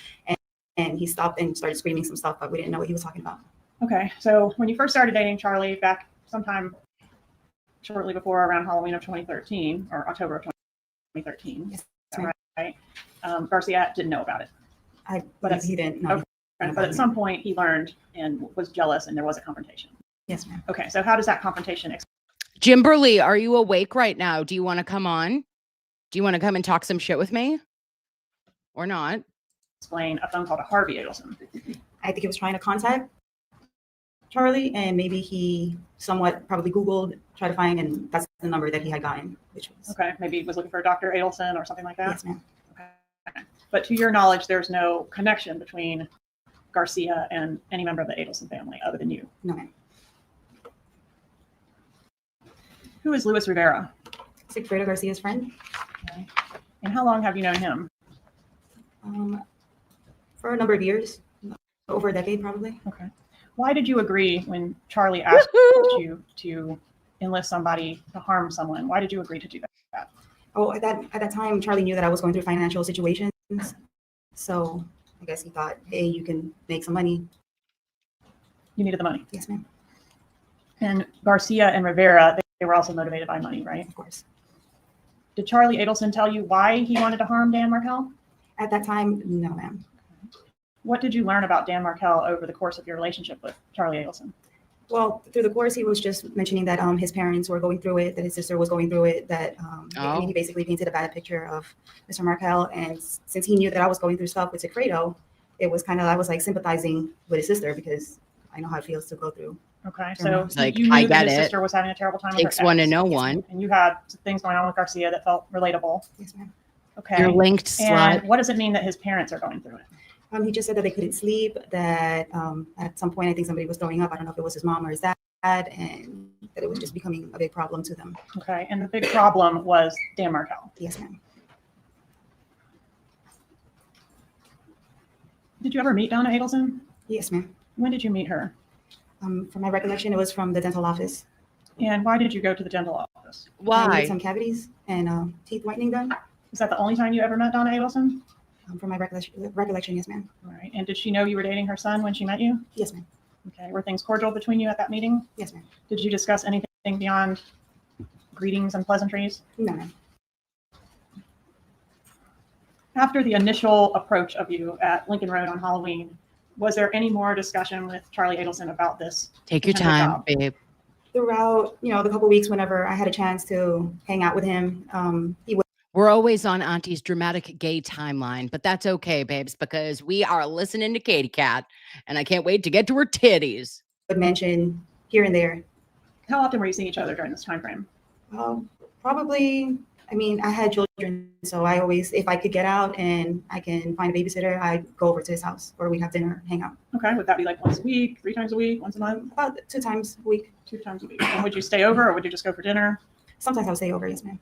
and he stopped and started screaming some stuff, but we didn't know what he was talking about. Okay, so when you first started dating Charlie back sometime shortly before around Halloween of 2013 or October of 2013, Yes, is that right? Garcia didn't know about it. But he didn't know. Okay. But at some point he learned and was jealous and there was a confrontation. Yes, ma'am. Okay, so how does that confrontation Jimberly, are you awake right now? Do you want to come on? Do you want to come and talk some shit with me? Or not? explain a phone call to Harvey Adelson? I think he was trying to contact Charlie, and maybe he somewhat probably Googled, tried to find, and that's the number that he had gotten, which was Okay, maybe he was looking for Dr. Adelson or something like that? yes, ma'am. Okay. But to your knowledge, there's no connection between Garcia and any member of the Adelson family other than you? No, ma'am. Who is Luis Rivera? It's Fredo Garcia's friend. Okay. And how long have you known him? For a number of years, over a decade probably. Okay. Why did you agree when Charlie asked you to enlist somebody to harm someone? Why did you agree to do that? Oh, at that time, Charlie knew that I was going through financial situations. So I guess he thought, hey, you can make some money. You needed the money? Yes, ma'am. And Garcia and Rivera, they were also motivated by money, right? Of course. Did Charlie Adelson tell you why he wanted to harm Dan Markel? At that time, no, ma'am. What did you learn about Dan Markel over the course of your relationship with Charlie Adelson? Well, through the course, he was just mentioning that his parents were going through it, that his sister was going through it, that I mean, he basically painted a bad picture of Mr. Markel. And since he knew that I was going through stuff with Sigfredo, it was kind of, I was like sympathizing with his sister because I know how it feels to go through. Okay, so like, you knew I that get his it. sister was having a terrible time with Takes her one to ex. know one. And you had things going on with Garcia that felt relatable. Yes, ma'am. Okay. You're linked, slut. And what does it mean that his parents are going through it? He just said that they couldn't sleep, that at some point, I think somebody was throwing up. I don't know if it was his mom or his dad, and that it was just becoming a big problem to them. Okay, and the big problem was Dan Markel. Yes, ma'am. Did you ever meet Donna Adelson? Yes, ma'am. When did you meet her? From my recollection, it was from the dental office. And why did you go to the dental office? I Why? needed some cavities and teeth whitening done. Is that the only time you ever met Donna Adelson? From my recollection, yes, ma'am. All right. And did she know you were dating her son when she met you? Yes, ma'am. Okay. Were things cordial between you at that meeting? Yes, ma'am. Did you discuss anything beyond greetings and pleasantries? No, ma'am. After the initial approach of you at Lincoln Road on Halloween, was there any more discussion with Charlie Adelson about this? Take your potential time, job? babe. Throughout, the couple weeks, whenever I had a chance to hang out with him, he would. We're always on Auntie's dramatic gay timeline, but that's okay, babes, because we are listening to Katie Cat, and I can't wait to get to her titties. Would mention here and there. How often were you seeing each other during this time frame? Probably, I had children, so I always, if I could get out and I can find a babysitter, I'd go over to his house or we'd have dinner, hang out. Okay, would that be like once a week, 3 times a week, once a month? About 2 times a week. 2 times a week. And would you stay over or would you just go for dinner? Sometimes I would stay over, yes, ma'am.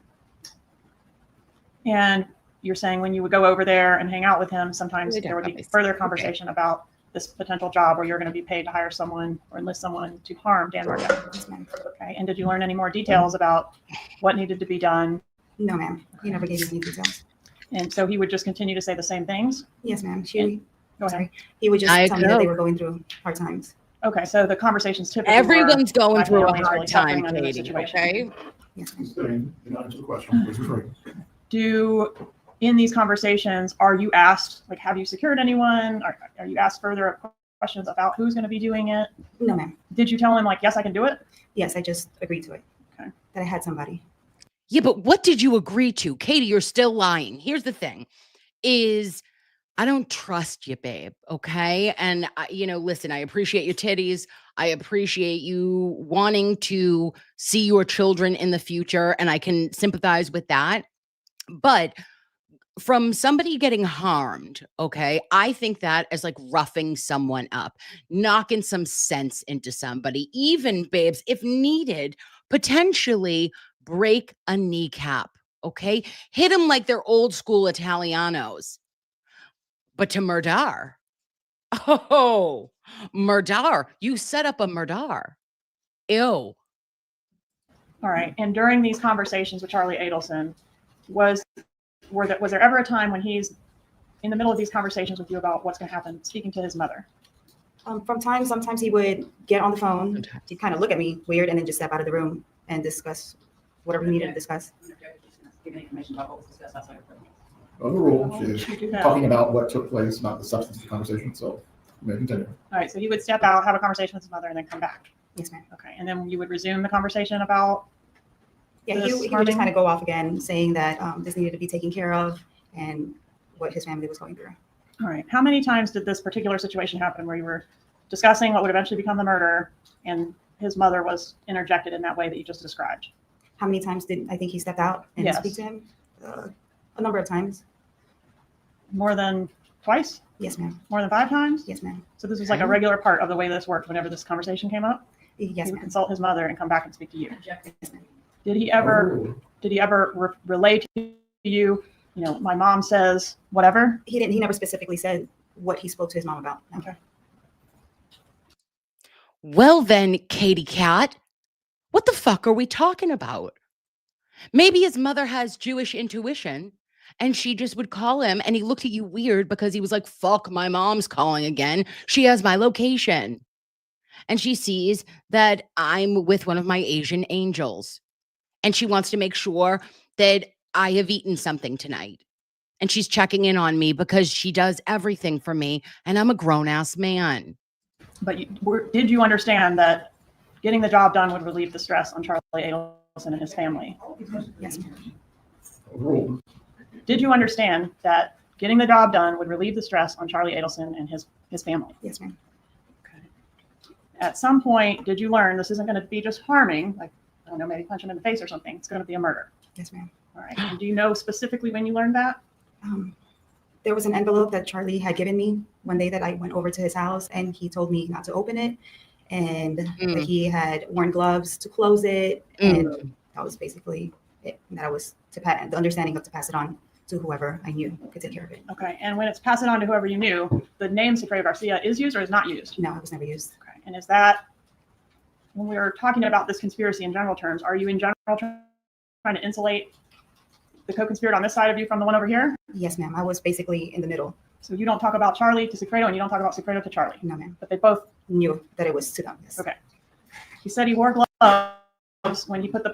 And you're saying when you would go over there and hang out with him, sometimes We there would don't be always- further conversation about this potential job where you're going to be paid to hire someone or enlist someone to harm Dan Markel. Yes, ma'am. Okay, and did you learn any more details about what needed to be done? No, ma'am. He never gave me any details. And so he would just continue to say the same things? Yes, ma'am. Go ahead. He would just I tell me that they know. were going through hard times. Okay, so the conversations typically Everyone's were, going "My through a family's hard really time, suffering under this Katie, situation." okay? Yes, ma'am. Saying, you're not answer the question, please rephrase. In these conversations, are you asked, like, have you secured anyone? Are you asked further questions about who's going to be doing it? No, ma'am. Did you tell him, like, yes, I can do it? Yes, I just agreed to it. Okay. That I had somebody. Yeah, but what did you agree to? Katie, you're still lying. Here's the thing is I don't trust you, babe. Okay. And listen, I appreciate your titties. I appreciate you wanting to see your children in the future. And I can sympathize with that. But from somebody getting harmed, okay, I think that as like roughing someone up, knocking some sense into somebody, even babes, if needed, potentially break a kneecap, okay? Hit them like they're old school Italianos. But to murder, murder, you set up a murder. Ew. All right. And during these conversations with Charlie Adelson, was there ever a time when he's in the middle of these conversations with you about what's going to happen, speaking to his mother? Sometimes he would get on the phone, he'd kind of look at me weird, and then just step out of the room and discuss whatever he needed to discuss. Well, the rule is talking about what took place, not the substance of the conversation. So, may continue. All right. So he would step out, have a conversation with his mother, and then come back. Yes, ma'am. Okay. And then you would resume the conversation about. Yeah, he would just kind of go off again, saying that this needed to be taken care of and what his family was going through. All right. How many times did this particular situation happen where you were discussing what would eventually become the murder and his mother was interjected in that way that you just described? How many times did I think he stepped out and speak to him? A number of times. More than twice? Yes, ma'am. More than 5 times? Yes, ma'am. So this was like a regular part of the way this worked whenever this conversation came up? Yes, he would ma'am. consult his mother and come back and speak to you. Yes, ma'am. Did he ever relay to you, my mom says whatever? He never specifically said what he spoke to his mom about. No. Okay. Well then, Katie Cat, what the fuck are we talking about? Maybe his mother has Jewish intuition and she just would call him and he looked at you weird because he was like, fuck, my mom's calling again. She has my location. And she sees that I'm with one of my Asian angels. And she wants to make sure that I have eaten something tonight. And she's checking in on me because she does everything for me. And I'm a grown-ass man. But did you understand that getting the job done would relieve the stress on Charlie Adelson and his family? Yes, ma'am. Rule. Did you understand that getting the job done would relieve the stress on Charlie Adelson and his family? Yes, ma'am. Okay. At some point, did you learn this isn't going to be just harming, like, I don't know, maybe punch him in the face or something. It's going to be a murder. Yes, ma'am. All right. And do you know specifically when you learned that? There was an envelope that Charlie had given me one day that I went over to his house, and he told me not to open it, and that he had worn gloves to close it, and that was basically it. That I was the understanding of to pass it on to whoever I knew could take care of it. Okay. And when it's passed on to whoever you knew, the name Delgado-Garcia is used or is not used? No, it was never used. Okay. And is that, when we were talking about this conspiracy in general terms, are you in general trying to insulate the co-conspirator on this side of you from the one over here? Yes, ma'am. I was basically in the middle. So you don't talk about Charlie to Sigfredo and you don't talk about Sigfredo to Charlie? No, ma'am. But they both knew that it was to them. Yes. Okay. He said he wore gloves when he put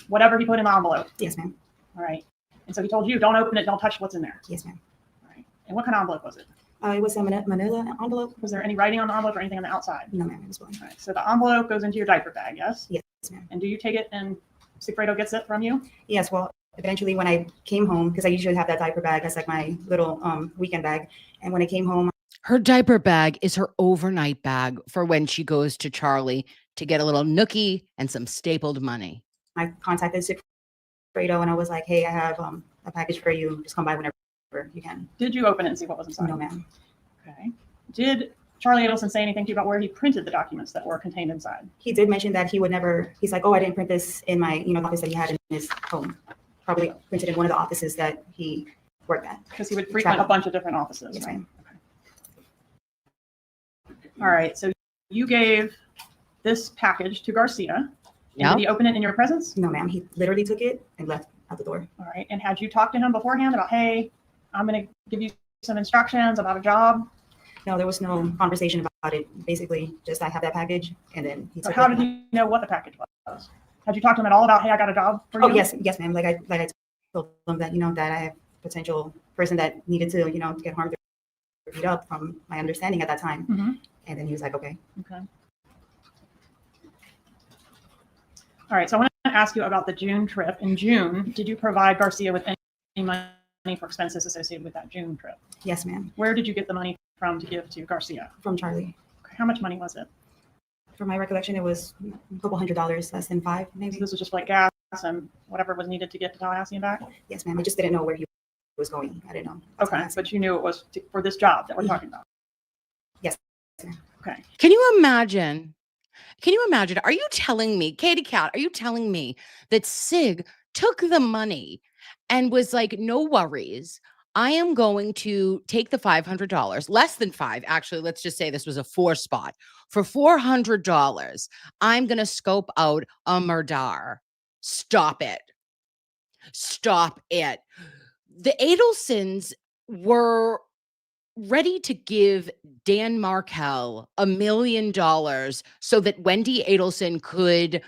whatever he put in the envelope. Yes, ma'am. All right. And so he told you, don't open it, don't touch what's in there. Yes, ma'am. All right. And what kind of envelope was it? It was a manila envelope. Was there any writing on the envelope or anything on the outside? No, ma'am. It was blank. All right. So the envelope goes into your diaper bag, yes? Yes, ma'am. And do you take it and Sigfredo gets it from you? Yes. Well, eventually when I came home, because I usually have that diaper bag as like my little weekend bag. And when I came home, her diaper bag is her overnight bag for when she goes to Charlie to get a little nookie and some stapled money. I contacted Sigfredo and I was like, hey, I have a package for you. Just come by whenever you can. Did you open it and see what was inside? No, ma'am. Okay. Did Charlie Adelson say anything to you about where he printed the documents that were contained inside? He did mention that he would never, he's like, oh, I didn't print this in my, the office that he had in his home. Probably printed in one of the offices that he worked at. Because he would frequent a bunch of different offices, yes, right? Ma'am. Okay. All right. So you gave this package to Garcia. Yeah. Did he open it in your presence? No, ma'am. He literally took it and left out the door. All right. And had you talked to him beforehand about, hey, I'm going to give you some instructions about a job? No, there was no conversation about it. Basically, just I have that package, and then he So took how it. did you know what the package was? Had you talked to him at all about, hey, I got a job for you? Oh, yes, ma'am. Like I told him that, that I have potential person that needed to, get harmed or beat up from my understanding at that time. Mm-hmm. And then he was like, okay. Okay. All right. So I want to ask you about the June trip. In June, did you provide Garcia with any money for expenses associated with that June trip? Yes, ma'am. Where did you get the money from to give to Garcia? From Charlie. Okay. How much money was it? From my recollection, it was a couple $100, less than $5, maybe. So this was just like gas and whatever was needed to get to Tallahassee and back? Yes, ma'am. I just didn't know where he was going. I didn't know. Okay. But you knew it was for this job that we're talking about? Yes. Okay. Can you imagine? Are you telling me, Katie Cat, are you telling me that Sig took the money and was like, no worries. I am going to take the $500, less than $5. Actually, let's just say this was a 4 spot. For $400, I'm going to scope out a murder. Stop it. Stop it. The Adelsons were ready to give Dan Markel $1 million so that Wendy Adelson could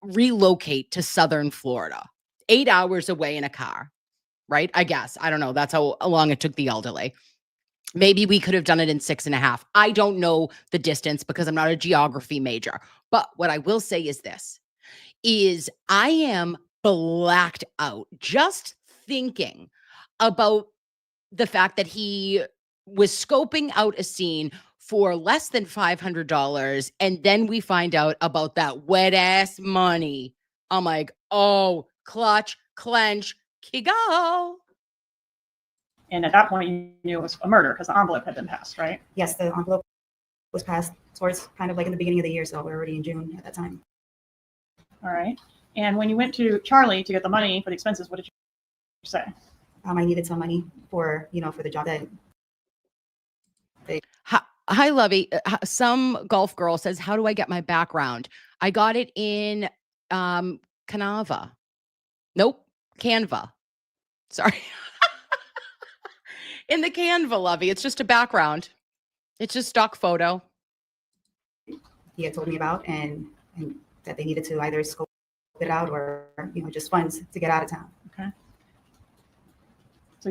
relocate to Southern Florida, 8 hours away in a car, right? I guess. I don't know. That's how long it took the elderly. Maybe we could have done it in 6.5. I don't know the distance because I'm not a geography major. But what I will say is this, is I am blacked out just thinking about the fact that he was scoping out a scene for less than $500. And then we find out about that wet ass money. I'm like, oh, clutch, clench, kigo. And at that point, you knew it was a murder because the envelope had been passed, right? Yes, the envelope was passed towards kind of like in the beginning of the year, so we're already in June at that time. All right. And when you went to Charlie to get the money for the expenses, what did you say? I needed some money for, for the job that Hi, Lovey. Some golf girl says, how do I get my background? I got it in Canva. Nope, Canva. Sorry. In the Canva, Lovey. It's just a background. It's just stock photo. he had told me about, and that they needed to either scope it out or, just funds to get out of town. Okay. So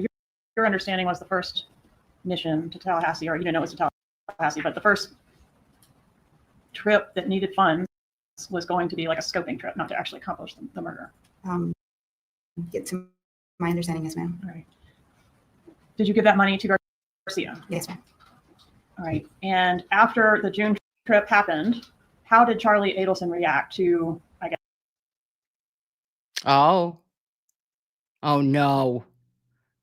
your understanding was the first mission to Tallahassee, or you didn't know it was to Tallahassee, but the first trip that needed funds was going to be like a scoping trip, not to actually accomplish the murder. Get to my understanding, yes, ma'am. All right. Did you give that money to Garcia? Yes, ma'am. All right. And after the June trip happened, how did Charlie Adelson react to, I guess? Oh no.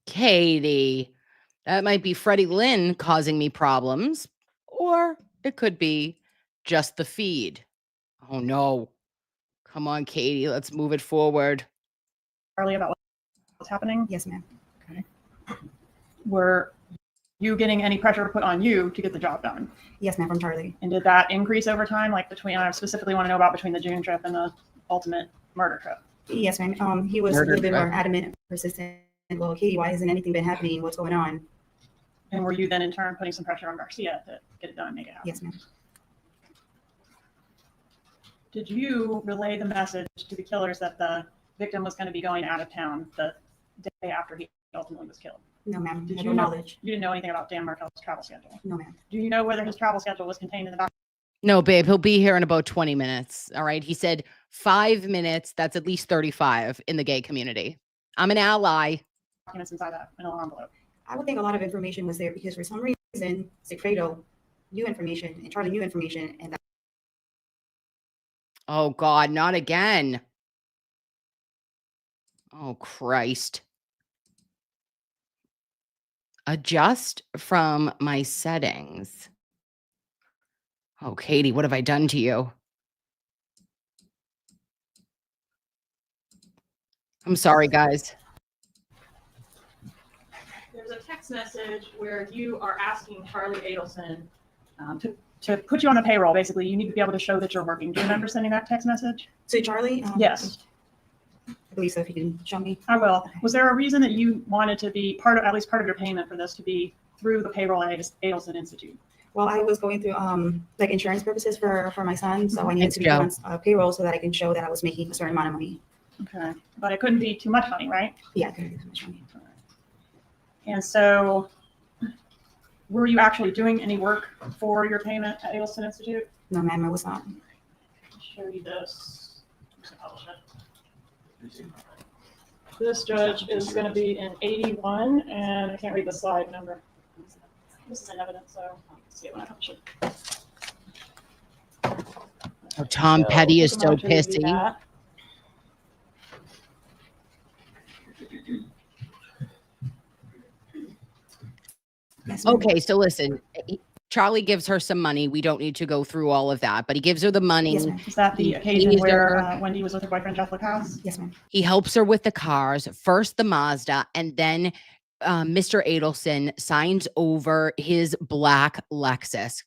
Katie, that might be Freddie Lynn causing me problems, or it could be just the feed. Oh no. Come on, Katie, let's move it forward. Charlie, about what's happening? Yes, ma'am. Okay. Were you getting any pressure put on you to get the job done? Yes, ma'am, from Charlie. And did that increase over time? Like between, I specifically want to know about between the June trip and the ultimate murder trip. Yes, ma'am. He was a little bit more adamant and persistent. Well, Katie, why hasn't anything been happening? What's going on? And were you then in turn putting some pressure on Garcia to get it done and make it happen? Yes, ma'am. Did you relay the message to the killers that the victim was going to be going out of town the day after he ultimately was killed? No, ma'am. Did I you no know, knowledge. You didn't know anything about Dan Markel's travel schedule? No, ma'am. Do you know whether his travel schedule was contained in the document? No, babe, he'll be here in about 20 minutes. All right. He said 5 minutes. That's at least 35 in the gay community. I'm an ally. Documents inside that manila envelope. I would think a lot of information was there because for some reason, Sigfredo knew information and Charlie knew information. And Oh, God, not again. Oh, Christ. Adjust from my settings. Oh, Katie, what have I done to you? I'm sorry, guys. There's a text message where you are asking Charlie Adelson to put you on the payroll. Basically, you need to be able to show that you're working. Do you remember sending that text message? to Charlie? Yes. I believe so, if you can show me. I will. Was there a reason that you wanted to be part of, at least part of your payment for this to be through the payroll at Adelson Institute? Well, I was going through like insurance purposes for my son, so I needed to be on payroll so that I can show that I was making a certain amount of money. Okay, but it couldn't be too much money, right? Yeah, it couldn't be too much money. And so, were you actually doing any work for your payment at Adelson Institute? No, ma'am, I was not. I'll show you this. This judge is going to be in 81, and I can't read the slide number. This is in evidence, so I'll see it when I publish it. Oh, Tom Petty is so I'm going to review pissy. that. Okay, so listen, Charlie gives her some money. We don't need to go through all of that, but he gives her the money. Yes, ma'am. Is that the He occasion pays where her. Wendy was with her boyfriend, Jeff Lacasse? Yes, ma'am. He helps her with the cars, first the Mazda, and then Mr. Adelson signs over his black Lexus.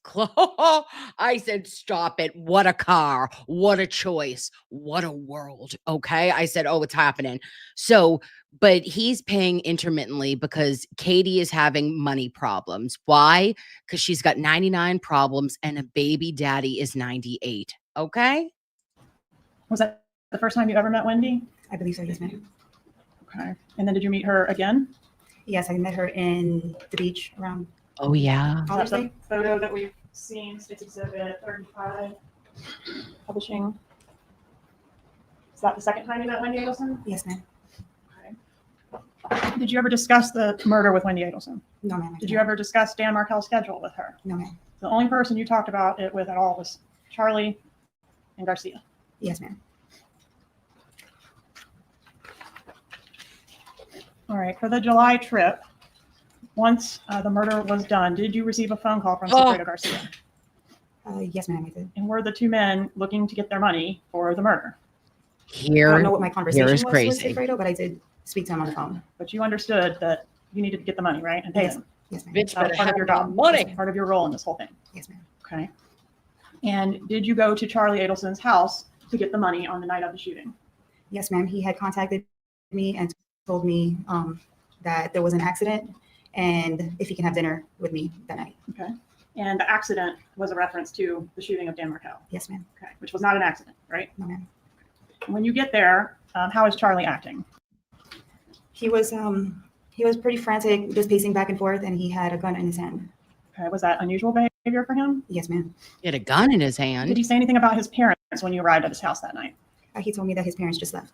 I said, stop it. What a car. What a choice. What a world. Okay. I said, oh, it's happening. So, but he's paying intermittently because Katie is having money problems. Why? Because she's got 99 problems and a baby daddy is 98. Okay. Was that the first time you ever met Wendy? I believe so, yes, ma'am. Okay. And then did you meet her again? Yes, I met her in the beach around. Oh, yeah. That's a photo that we've seen, State's Exhibit 35, publishing. Is that the second time you met Wendy Adelson? Yes, ma'am. Okay. Did you ever discuss the murder with Wendy Adelson? No, ma'am. Did you ever discuss Dan Markel's schedule with her? No, ma'am. The only person you talked about it with at all was Charlie and Garcia. Yes, ma'am. All right. For the July trip, once the murder was done, did you receive a phone call from Delgado-Garcia? Yes, ma'am, I did. And were the two men looking to get their money for the murder? I don't know what my conversation was with Alfredo, but I did speak to him on the phone. But you understood that you needed to get the money, right? And pay them. Yes, ma'am. Bitch, That was better part of have your my job. money. That was part of your role in this whole thing. Yes, ma'am. Okay. And did you go to Charlie Adelson's house to get the money on the night of the shooting? Yes, ma'am. He had contacted me and told me that there was an accident and if he can have dinner with me that night. Okay. And the accident was a reference to the shooting of Dan Markel? Yes, ma'am. Okay. Which was not an accident, right? No, ma'am. When you get there, how is Charlie acting? He was pretty frantic, just pacing back and forth, and he had a gun in his hand. Okay. Was that unusual behavior for him? Yes, ma'am. He had a gun in his hand. Did he say anything about his parents when you arrived at his house that night? He told me that his parents just left.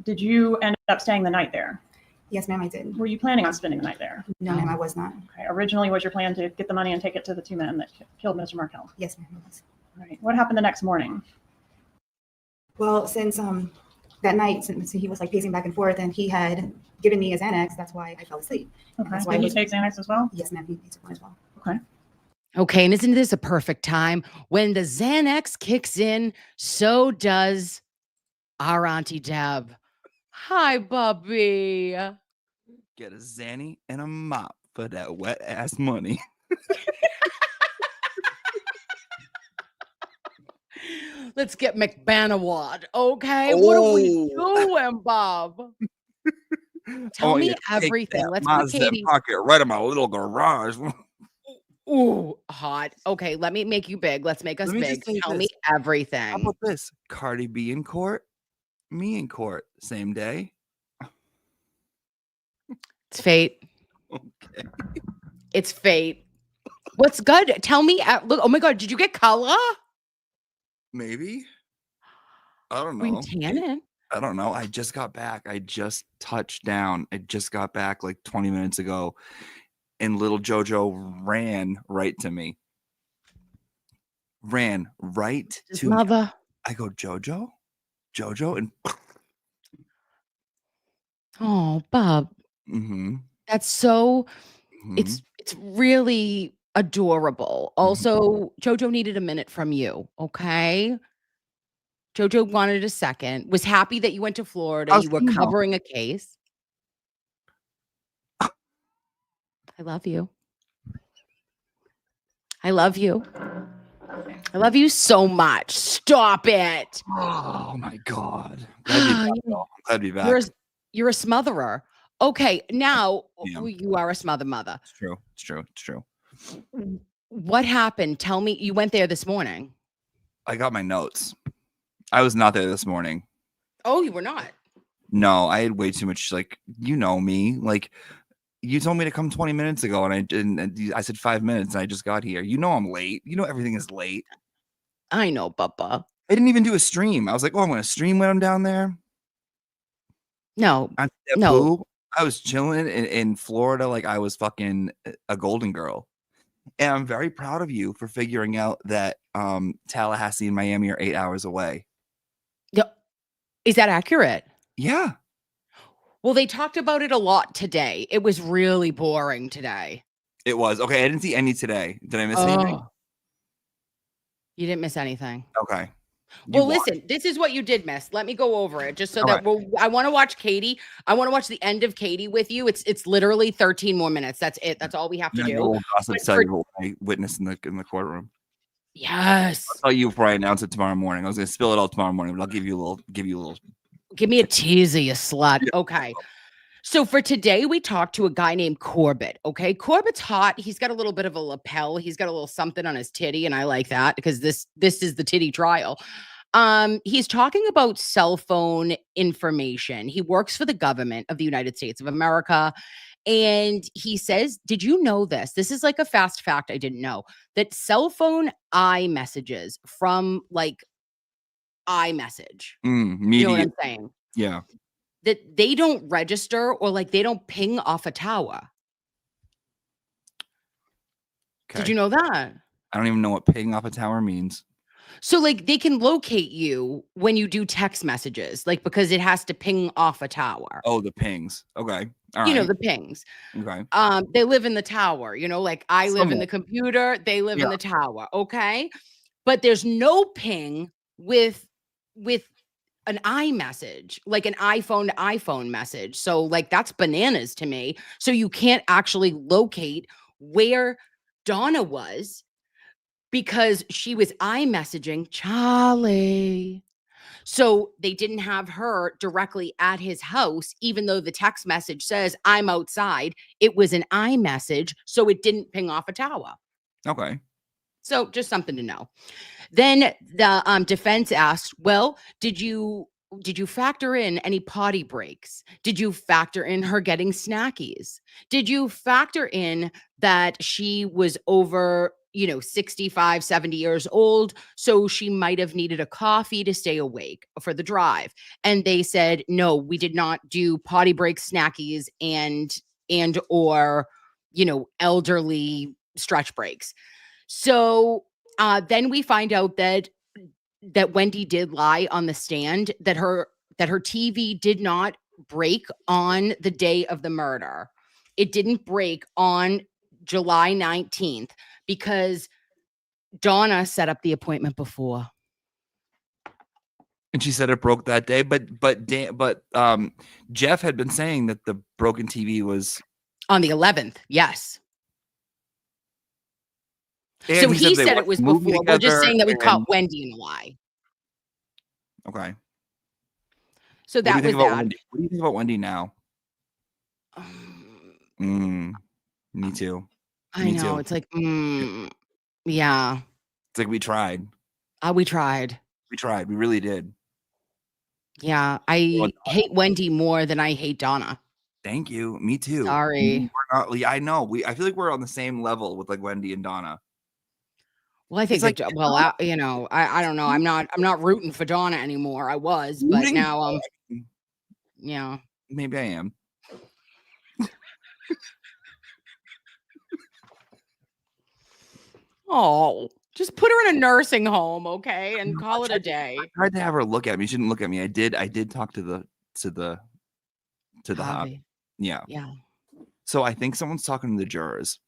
Did you end up staying the night there? Yes, ma'am, I did. Were you planning on spending the night there? No, ma'am, I was not. Okay. Originally, was your plan to get the money and take it to the two men that killed Mr. Markel? Yes, ma'am, it was. All right. What happened the next morning? Well, since that night, since he was like pacing back and forth, and he had given me his Xanax, that's why I fell asleep. Okay. That's why Did he take Xanax as well? Yes, ma'am, he took one as well. Okay. Okay, and isn't this a perfect time? When the Xanax kicks in, so does our Auntie Deb. Hi, Bubby. Get a Zanny and a mop for that wet ass money. Let's get McBanawad, okay? What are we doing, Bob? Tell me everything. Let's go to Katie. Pocket right in my little garage. Ooh, hot. Okay, let me make you big. Let's make us big. Tell me everything. How about this? Cardi B in court, me in court, same day. It's fate. Okay. It's fate. What's good? Tell me. Look. Oh my God. Did you get color? Maybe. I don't We know. tanning. I don't know. I just got back. I just touched down. I just got back like 20 minutes ago. And little JoJo ran right to me. Ran right His to mother. me. I go, JoJo? JoJo? And Oh, Bob. mm-hmm. That's so. Mm-hmm. It's really adorable. Also, JoJo needed a minute from you. Okay. JoJo wanted a second. Was happy that you went to Florida. You were covering a case. I love you. I love you. I love you so much. Stop it. Oh my God. Glad to be back. You're a smotherer. Okay, now Yeah. you are a smother mother. It's true. It's true. It's true. What happened? Tell me. You went there this morning. I got my notes. I was not there this morning. Oh, you were not. No, I had way too much. Like, you know me. Like, you told me to come 20 minutes ago, and I didn't. And I said 5 minutes, and I just got here. You know I'm late. You know everything is late. I know, Bubba. I didn't even do a stream. I was like, oh, I'm going to stream when I'm down there. No. No. I was chilling in Florida like I was fucking a golden girl. And I'm very proud of you for figuring out that Tallahassee and Miami are 8 hours away. Is that accurate? Yeah. Well, they talked about it a lot today. It was really boring today. It was. Okay, I didn't see any today. Did I miss anything? You didn't miss anything. Okay. Well, listen, this is what you did miss. Let me go over it just so that I want to watch Katie. I want to watch the end of Katie with you. It's literally 13 more minutes. That's it. That's all we have to do. We'll gossip tell you what I witnessed in the courtroom. Yes. I'll tell you before I announce it tomorrow morning. I was gonna spill it all tomorrow morning, but I'll give you a little. Give me a teaser, you slut. Okay. So for today, we talked to a guy named Corbett. Okay. Corbett's hot. He's got a little bit of a lapel. He's got a little something on his titty. And I like that because this is the titty trial. He's talking about cell phone information. He works for the government of the United States of America. And he says, did you know this? This is like a fast fact I didn't know, that cell phone iMessages from like iMessage. You know what I'm saying? Yeah. That they don't register or like they don't ping off a tower. Okay. Did you know that? I don't even know what ping off a tower means. So like they can locate you when you do text messages, like because it has to ping off a tower. Oh, the pings. Okay. All You know, right. the pings. Okay. They live in the tower, you know, like I live in the computer, they live in the tower. Okay. But there's no ping with an iMessage, like an iPhone to iPhone message. So like that's bananas to me. So you can't actually locate where Donna was because she was iMessaging Charlie. So they didn't have her directly at his house, even though the text message says I'm outside. It was an iMessage, so it didn't ping off a tower. Okay. So just something to know. Then the defense asked, well, did you factor in any potty breaks? Did you factor in her getting snackies? Did you factor in that she was over, 65, 70 years old, so she might have needed a coffee to stay awake for the drive? And they said, no, we did not do potty breaks, snackies, and or, elderly stretch breaks. So then we find out that Wendy did lie on the stand, that her TV did not break on the day of the murder. It didn't break on July 19th because Donna set up the appointment before. And she said it broke that day, but Jeff had been saying that the broken TV was on the 11th. Yes. And so he said it was before. We're just saying that we caught Wendy in a lie. Okay. So that was that. What do you think about Wendy now? Me too. I know. It's like, yeah. It's like we tried. We tried. We tried. We really did. Yeah. I hate Wendy more than I hate Donna. Thank you. Me too. Sorry. We're not, I know. I feel like we're on the same level with like Wendy and Donna. Well, I think I don't know. I'm not rooting for Donna anymore. I was, but now yeah. Maybe I am. Oh, just put her in a nursing home, okay, and call it a day. I tried to have her look at me. She didn't look at me. I did talk to the hub. Yeah. Yeah. So I think someone's talking to the jurors.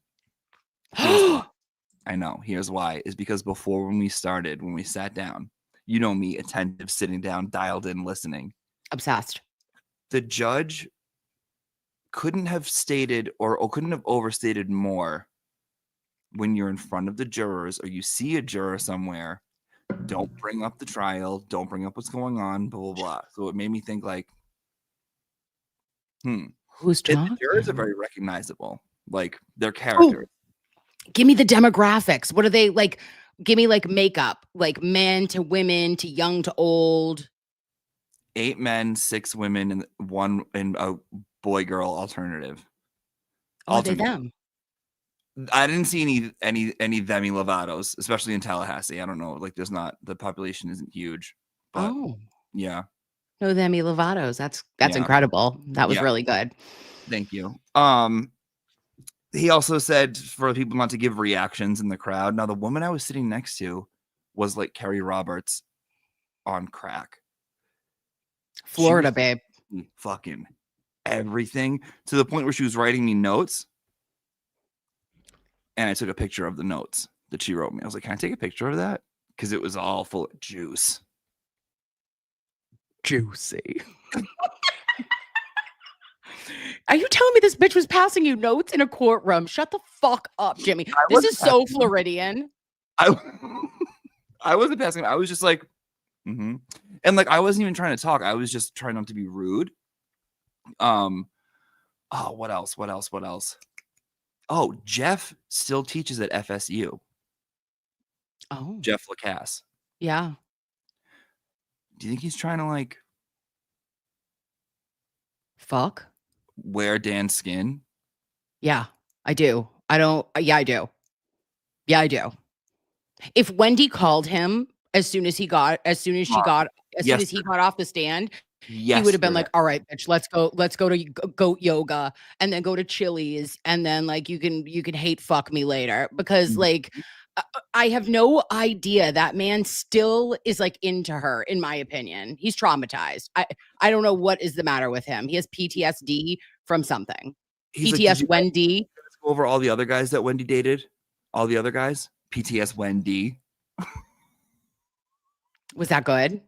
I know. Here's why. Is because before when we sat down, me, attentive, sitting down, dialed in, listening. Obsessed. The judge couldn't have stated or couldn't have overstated more when you're in front of the jurors or you see a juror somewhere. Don't bring up the trial. Don't bring up what's going on, blah, blah, blah. So it made me think like, who's talking? The jurors are very recognizable. Like their characters. Give me the demographics. What are they like? Give me like makeup, like men to women to young to old. 8 men, 6 women, and a boy girl alternative. Are they them? I didn't see any Demi Lovatos, especially in Tallahassee. I don't know. Like there's not, the population isn't huge. But yeah. No Demi Lovatos. That's incredible. That was really good. Thank you. He also said for people not to give reactions in the crowd. Now, the woman I was sitting next to was like Carrie Roberts on crack. Florida, babe. Fucking everything to the point where she was writing me notes. And I took a picture of the notes that she wrote me. I was like, can I take a picture of that? Because it was all full of juice. juicy. Are you telling me this bitch was passing you notes in a courtroom? Shut the fuck up, Jimmy. This is so Floridian. I wasn't passing. I was just like, and like I wasn't even trying to talk. I was just trying not to be rude. Oh, what else? Oh, Jeff still teaches at FSU. Oh, Jeff Lacasse. Yeah. Do you think he's trying to like fuck wear Dan's skin? Yeah, I do. I do. Yeah, I do. If Wendy called him as soon as he got off the stand, he would have been like, all right, bitch, let's go to goat yoga and then go to Chili's and then like you can hate fuck me later because like I have no idea that man still is like into her, in my opinion. He's traumatized. I don't know what is the matter with him. He has PTSD from something. PTS Wendy. Let's go over all the other guys that Wendy dated. All the other guys. PTS Wendy. Was that good?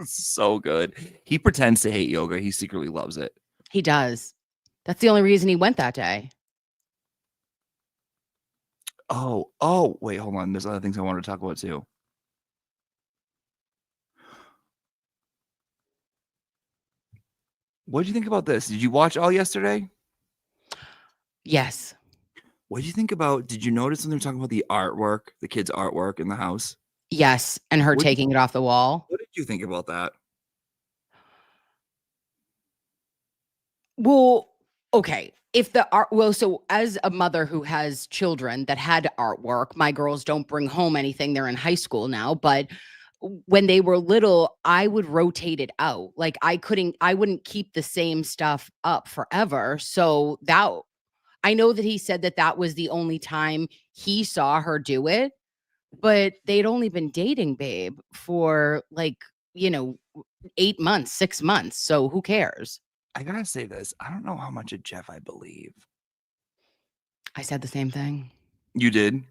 So good. He pretends to hate yoga. He secretly loves it. He does. That's the only reason he went that day. Oh, wait, hold on. There's other things I wanted to talk about too. What did you think about this? Did you watch all yesterday? Yes. What did you think about? Did you notice when they were talking about the artwork, the kids' artwork in the house? Yes, and her taking it off the wall. What did you think about that? Well, okay. If the art, so as a mother who has children that had artwork, my girls don't bring home anything. They're in high school now, but when they were little, I would rotate it out. Like I wouldn't keep the same stuff up forever. So I know that he said that was the only time he saw her do it, but they'd only been dating, babe, for like, 8 months, 6 months. So who cares? I gotta say this. I don't know how much of Jeff I believe. I said the same thing. You did?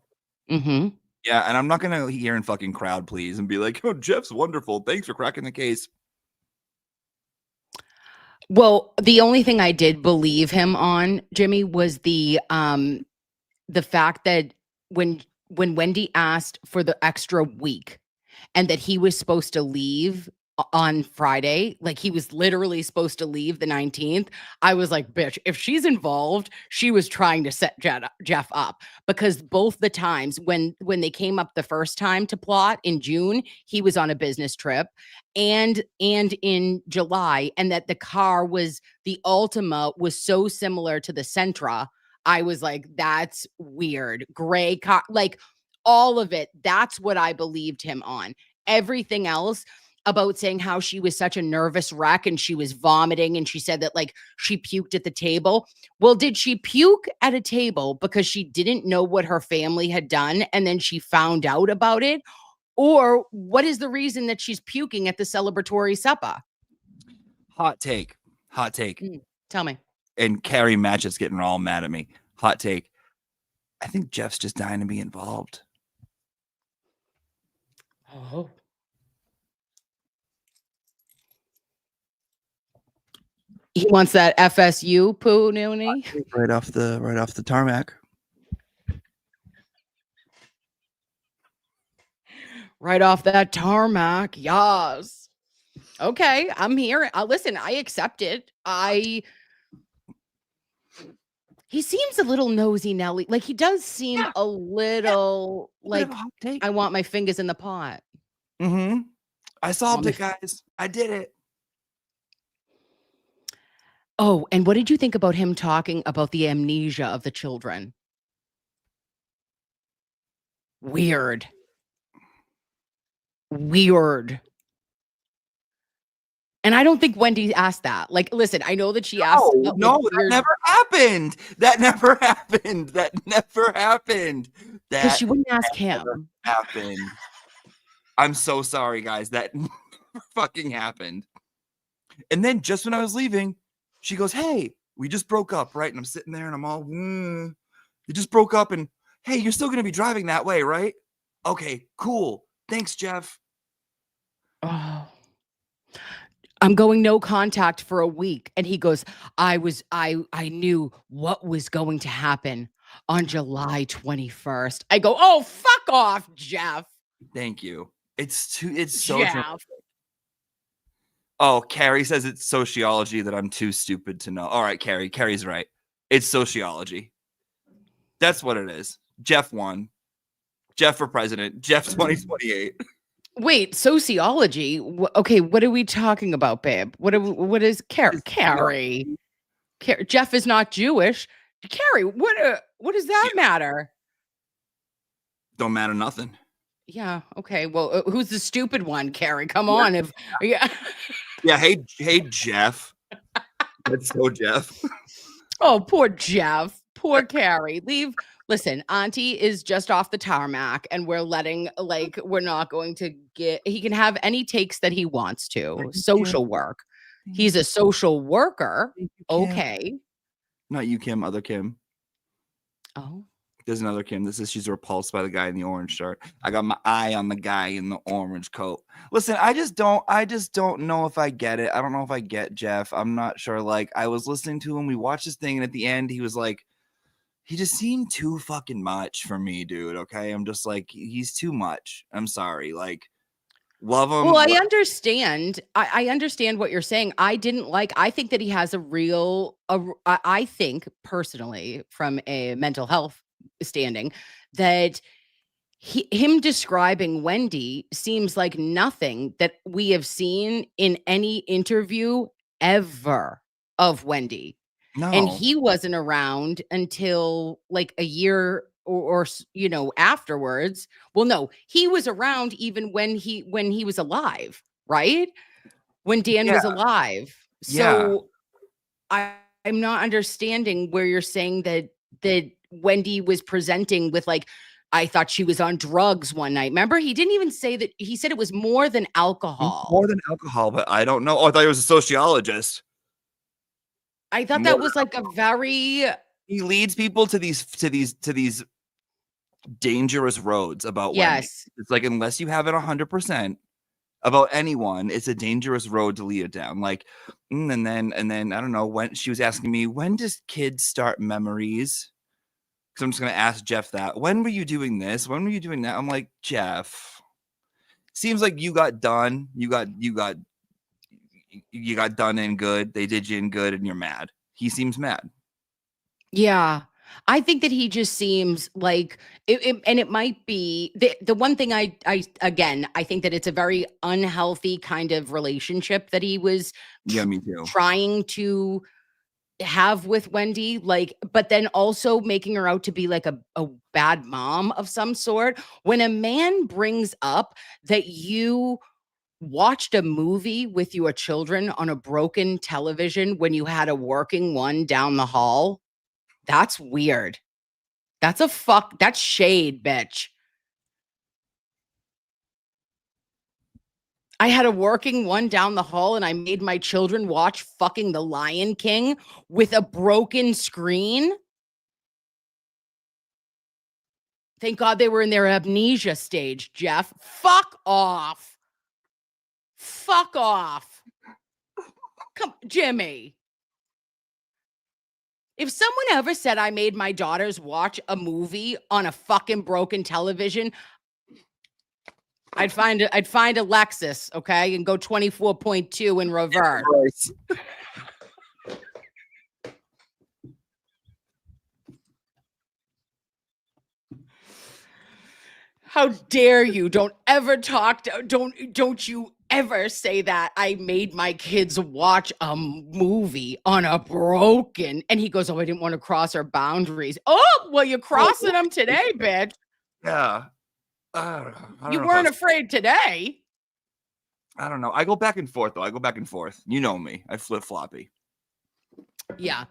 Mm-hmm. Yeah, and I'm not gonna hear in fucking crowd please and be like, oh, Jeff's wonderful. Thanks for cracking the case. Well, the only thing I did believe him on, Jimmy, was the fact that when Wendy asked for the extra week and that he was supposed to leave on Friday, like he was literally supposed to leave the 19th, I was like, bitch, if she's involved, she was trying to set Jeff up, because both the times when they came up the first time to plot in June, he was on a business trip, and in July, and that the car was the Altima was so similar to the Sentra. I was like, that's weird. Gray car, like all of it. That's what I believed him on. Everything else about saying how she was such a nervous wreck and she was vomiting and she said that like she puked at the table. Well, did she puke at a table because she didn't know what her family had done and then she found out about it? Or what is the reason that she's puking at the celebratory supper? Hot take. Tell me. And Carrie Matchett's getting all mad at me. Hot take. I think Jeff's just dying to be involved. Oh. He wants that FSU poo noonie. Right off the tarmac. Right off that tarmac. Yes. Okay, I'm here. Listen, I accept it. He seems a little nosy, Nelly. Like he does seem a little like I want my fingers in the pot. Mm-hmm. I solved it, guys. I did it. Oh, and what did you think about him talking about the amnesia of the children? Weird. And I don't think Wendy asked that. Like, listen, I know that she asked. No, that never happened. That never happened. Because she wouldn't ask him. Happened. I'm so sorry, guys. That never fucking happened. And then just when I was leaving, she goes, hey, we just broke up, right? And I'm sitting there and I'm all, you just broke up and, hey, you're still going to be driving that way, right? Okay, cool. Thanks, Jeff. Oh. I'm going no contact for a week. And he goes, I knew what was going to happen on July 21st. I go, oh, fuck off, Jeff. Thank you. It's so Jeff. dramatic. Oh, Carrie says it's sociology that I'm too stupid to know. All right, Carrie. Carrie's right. It's sociology. That's what it is. Jeff won. Jeff for president. Jeff 2028. Wait, sociology? Okay, what are we talking about, babe? What is Carrie? Jeff is not Jewish. Carrie, what does that matter? Don't matter nothing. Yeah. Okay. Well, who's the stupid one, Carrie? Come on. Yeah. Hey, Jeff. That's so Jeff. Oh, poor Jeff. Poor Carrie. Listen, Auntie is just off the tarmac, and we're not going to he can have any takes that he wants to. Social work. He's a social worker. Okay. Not you, Kim. Other Kim. Oh. There's another Kim. She's repulsed by the guy in the orange shirt. I got my eye on the guy in the orange coat. Listen, I just don't know if I get it. I don't know if I get Jeff. I'm not sure. Like, I was listening to him. We watched this thing, and at the end, he was like, he just seemed too fucking much for me, dude. Okay. I'm just like, he's too much. I'm sorry. Like, love him. Well, I understand. I understand what you're saying. I think that he has I think personally, from a mental health standing, that him describing Wendy seems like nothing that we have seen in any interview ever of Wendy. No. And he wasn't around until like a year or afterwards. Well, no, he was around even when he was alive, right? When Dan was alive. So I'm not understanding where you're saying that Wendy was presenting with like, I thought she was on drugs one night. Remember, he didn't even say that. He said it was more than alcohol. More than alcohol, but I don't know. Oh, I thought he was a sociologist. I thought that was like a very. He leads people to these dangerous roads about yes. Wendy. It's like, unless you have it 100% about anyone, it's a dangerous road to lead it down. Like, and then I don't know, when she was asking me, when does kids start memories? So I'm just gonna ask Jeff that. When were you doing this? When were you doing that? I'm like, Jeff, seems like you got done. You got done in good. They did you in good, and you're mad. He seems mad. Yeah. I think that he just seems like and it might be the one thing I think that it's a very unhealthy kind of relationship that he was me too. Trying to have with Wendy, like, but then also making her out to be like a bad mom of some sort. When a man brings up that you watched a movie with your children on a broken television when you had a working one down the hall, that's weird. That's shade, bitch. I had a working one down the hall and I made my children watch fucking The Lion King with a broken screen. Thank God they were in their amnesia stage, Jeff. Fuck off. Fuck off. Come, Jimmy. If someone ever said I made my daughters watch a movie on a fucking broken television, I'd find a Lexus, okay, and go 24.2 in reverse. How dare you? Don't you ever say that I made my kids watch a movie on a broken. And he goes, oh, I didn't want to cross our boundaries. Oh, well, you're crossing them today, bitch. Yeah. You weren't afraid today. I don't know. I go back and forth, though. You know me. I flip-floppy. Yeah.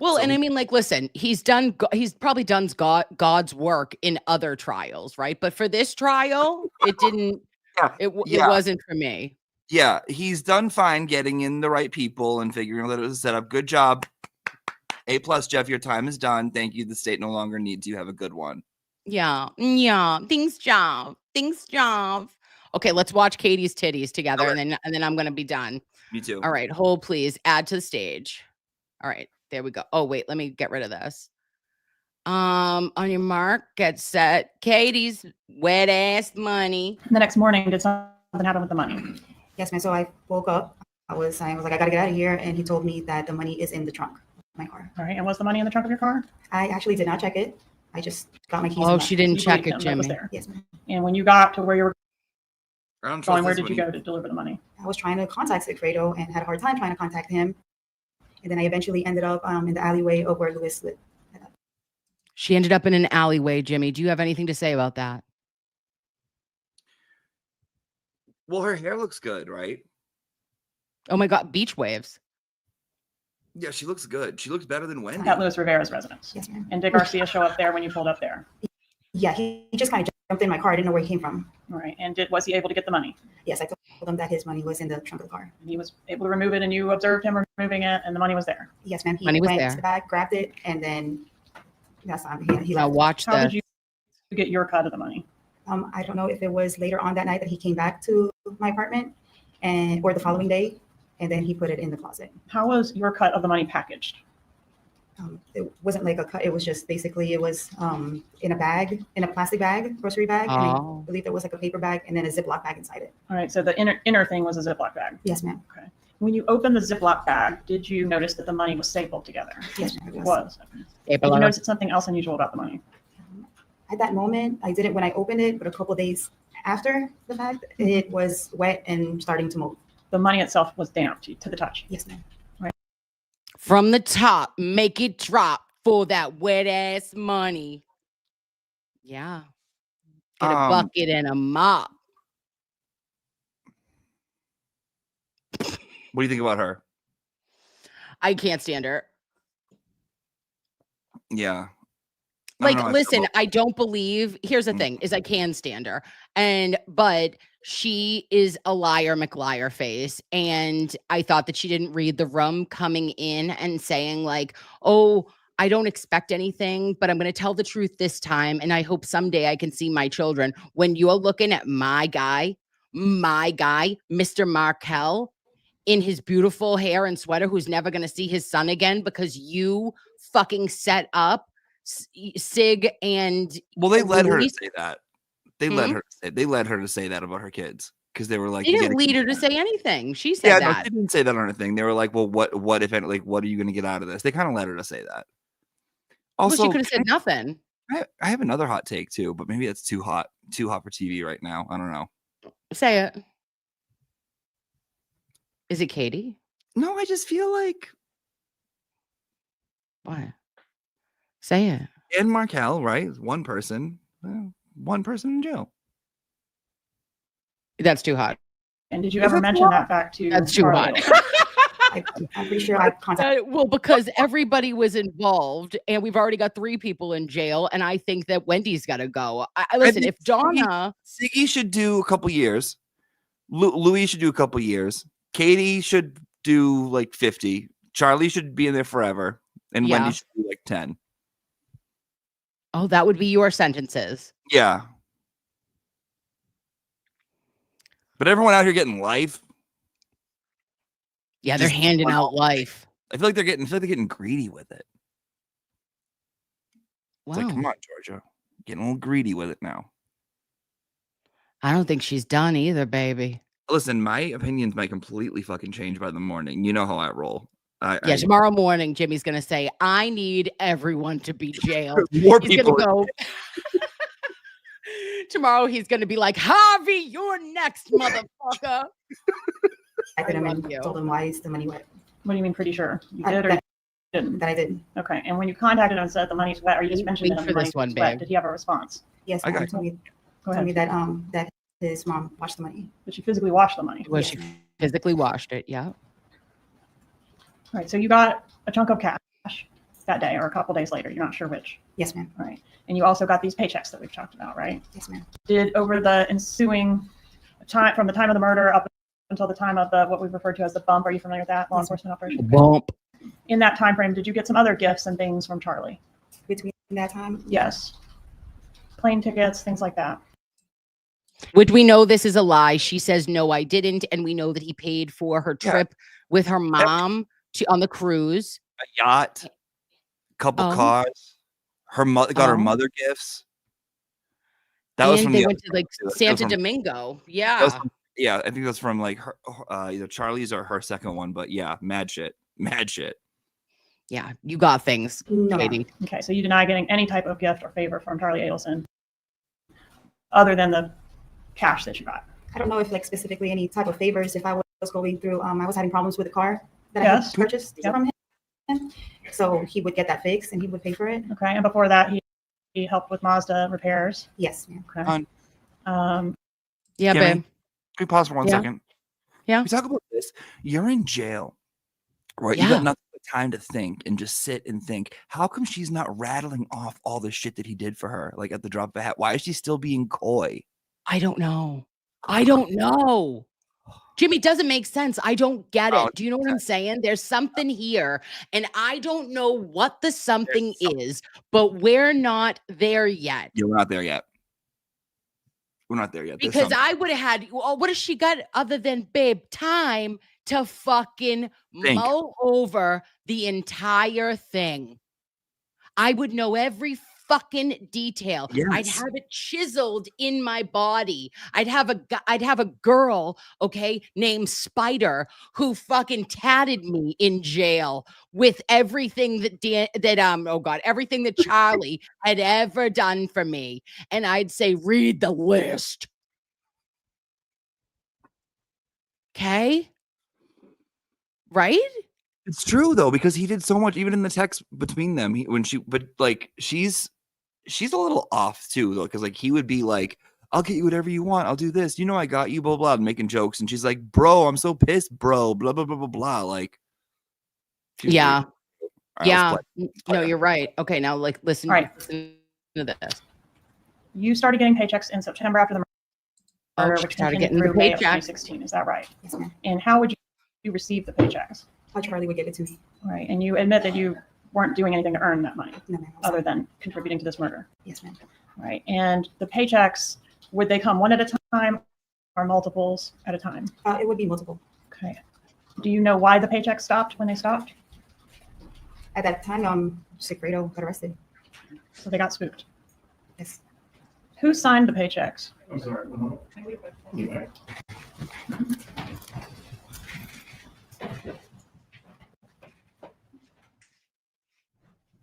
Well, and I mean, like, listen, he's probably done God's work in other trials, right? But for this trial, it didn't. It wasn't for me. Yeah, he's done fine getting in the right people and figuring out that it was a setup. Good job. A+, Jeff, your time is done. Thank you. The state no longer needs you. Have a good one. Yeah. Thanks, Jeff. Okay, let's watch Katie's titties together, and then I'm gonna be done. Me too. All right, hold please. Add to the stage. All right, there we go. Oh wait, let me get rid of this. On your mark, get set. Katie's wet ass money. The next morning, did something happen with the money? Yes, ma'am. So I woke up. I was like, I gotta get out of here, and he told me that the money is in the trunk of my car. All right, and was the money in the trunk of your car? I actually did not check it. I just got my keys. Oh, she didn't You check believed it, him, that was Jimmy. there. Yes, ma'am. And when you got to where you were I don't going, trust where this did you one. go to deliver the money? I was trying to contact Sigfredo and had a hard time trying to contact him. And then I eventually ended up in the alleyway of where Louis lived. She ended up in an alleyway, Jimmy. Do you have anything to say about that? Well, her hair looks good, right? Oh my God, beach waves. Yeah, she looks good. She looks better than Wendy. At Luis Rivera's residence. Yes, ma'am. And did Garcia show up there when you pulled up there? Yeah, he just kind of jumped in my car. I didn't know where he came from. All right. And was he able to get the money? Yes, I told him that his money was in the trunk of the car. And he was able to remove it, and you observed him removing it, and the money was there. Yes, ma'am. He Money was went there. to the bag, grabbed it, and then that's on. He Now left. watch How did this. you get your cut of the money? I don't know if it was later on that night that he came back to my apartment, or the following day, and then he put it in the closet. How was your cut of the money packaged? It wasn't like a cut. It was just basically it was in a bag, in a plastic bag, grocery bag. And Oh. I believe there was like a paper bag and then a Ziploc bag inside it. All right. So the inner thing was a Ziploc bag. Yes, ma'am. Okay. When you opened the Ziploc bag, did you notice that the money was stapled together? Yes, ma'am. It was. Did Stapler. you notice something else unusual about the money? At that moment, I didn't when I opened it, but a couple days after the fact, it was wet and starting to move. The money itself was damp to the touch. Yes, ma'am. From the top, make it drop for that wet ass money. Yeah. Get a bucket and a mop. What do you think about her? I can't stand her. Yeah. Like, listen, I don't believe. Here's the thing: is I can stand her, but she is a liar, McLiar face, and I thought that she didn't read the room coming in and saying like, "Oh, I don't expect anything, but I'm going to tell the truth this time, and I hope someday I can see my children." When you're looking at my guy, Mr. Markel, in his beautiful hair and sweater, who's never going to see his son again because you fucking set up Sig and they led her to Luis. say that. They led her to say that about her kids because they were like, They "You didn't gotta lead her keep to that." say anything. She said Yeah, no, that. they didn't say that on her thing. They were like, "Well, what if any, like, what are you going to get out of this?" They kind of led her to say that. Also, Well, she could have said nothing. I have another hot take too, but maybe it's too hot for TV right now. I don't know. Say it. Is it Katie? No, I just feel like What? Say it. and Markel, right? One person in jail. That's too hot. And did you ever mention that back to That's too Charlie? hot. I'm pretty sure I contacted. Well, because everybody was involved, and we've already got 3 people in jail, and I think that Wendy's got to go. Listen, if Donna, Siggy should do a couple years, Louis should do a couple years, Katie should do like 50, Charlie should be in there forever, and Yeah. Wendy should do like 10. oh, that would be your sentences. Yeah. But everyone out here getting life. Yeah, they're Just- handing out life. I feel like they're getting greedy with it. It's like, Wow. come on, Georgia. Getting a little greedy with it now. I don't think she's done either, baby. Listen, my opinions might completely fucking change by the morning. You know how I roll. Yeah, tomorrow morning, Jimmy's going to say, I need everyone to be jailed. More He's people. going to go. Tomorrow, he's going to be like, Harvey, you're next, motherfucker. I could love have you. told him why is the money wet. What do you mean pretty sure? You I- did or that- you didn't? That I did. Okay. And when you contacted him and said the money's wet, or you just mentioned Wait that for the money this one, was wet, babe. did he have a response? Yes, I ma'am. got Told me, Go told me ahead. that his mom watched the money. Did she physically wash the money? Well, she physically washed it. Yeah. All right. So you got a chunk of cash that day or a couple days later. You're not sure which. Yes, ma'am. All right. And you also got these paychecks that we've talked about, right? Yes, ma'am. Did over the ensuing time, from the time of the murder up until the time of the what we refer to as the bump, are you familiar with that law enforcement operation? Bump. In that time frame, did you get some other gifts and things from Charlie? Between that time, Yes. Plane tickets, things like that. Which we know this is a lie. She says, no, I didn't. And we know that he paid for her trip with her mom on the cruise. A yacht, couple cars. Her mother got her mother gifts. That was from they the went to like Santo Domingo. Yeah. Yeah, I think that's from like her, either Charlie's or her second one. But yeah, mad shit. Yeah, you got things, Katie. Okay, so you deny getting any type of gift or favor from Charlie Adelson other than the cash that you got. I don't know if like specifically any type of favors. If I was going through, I was having problems with the car that I had purchased from him. So he would get that fixed and he would pay for it. Okay, and before that, he helped with Mazda repairs. Yes, ma'am. Okay. Yeah, babe. Can we pause for 1 second? Yeah. We talk about this. You're in jail, right? Yeah. You got nothing but time to think and just sit and think. How come she's not rattling off all the shit that he did for her, like at the drop of a hat? Why is she still being coy? I don't know. Jimmy, doesn't make sense. I don't get it. Do you know what I'm saying? There's something here, and I don't know what the something is, but we're not there yet. Yeah, we're not there yet. Because I would have had, well, what has she got other than, babe, time to fucking mull over the entire thing? I would know every fucking detail. Yes. I'd have it chiseled in my body. I'd have a girl, okay, named Spider, who fucking tatted me in jail with everything everything that Charlie had ever done for me. And I'd say, read the list. Okay? Right? It's true though, because he did so much, even in the text between them. She's a little off too, though, because like he would be like, "I'll get you whatever you want. I'll do this. You know, I got you." Blah blah, making jokes, and she's like, "Bro, I'm so pissed, bro." Blah blah blah blah blah. Like, yeah, right, yeah. No, you're right. Okay, now like listen to this. You started getting paychecks in September after the murder, which started continued getting the through May of paycheck. 2016. Is that right? Yes, ma'am. And how would you receive the paychecks? How Charlie would give it to me. Right, and you admit that you weren't doing anything to earn that money, No, ma'am. other than contributing to this murder. Yes, ma'am. Right, and the paychecks, would they come one at a time or multiples at a time? It would be multiple. Okay. Do you know why the paychecks stopped when they stopped? At that time, Secreto got arrested. So they got spooked. Yes. Who signed the paychecks? I'm sorry. Yeah.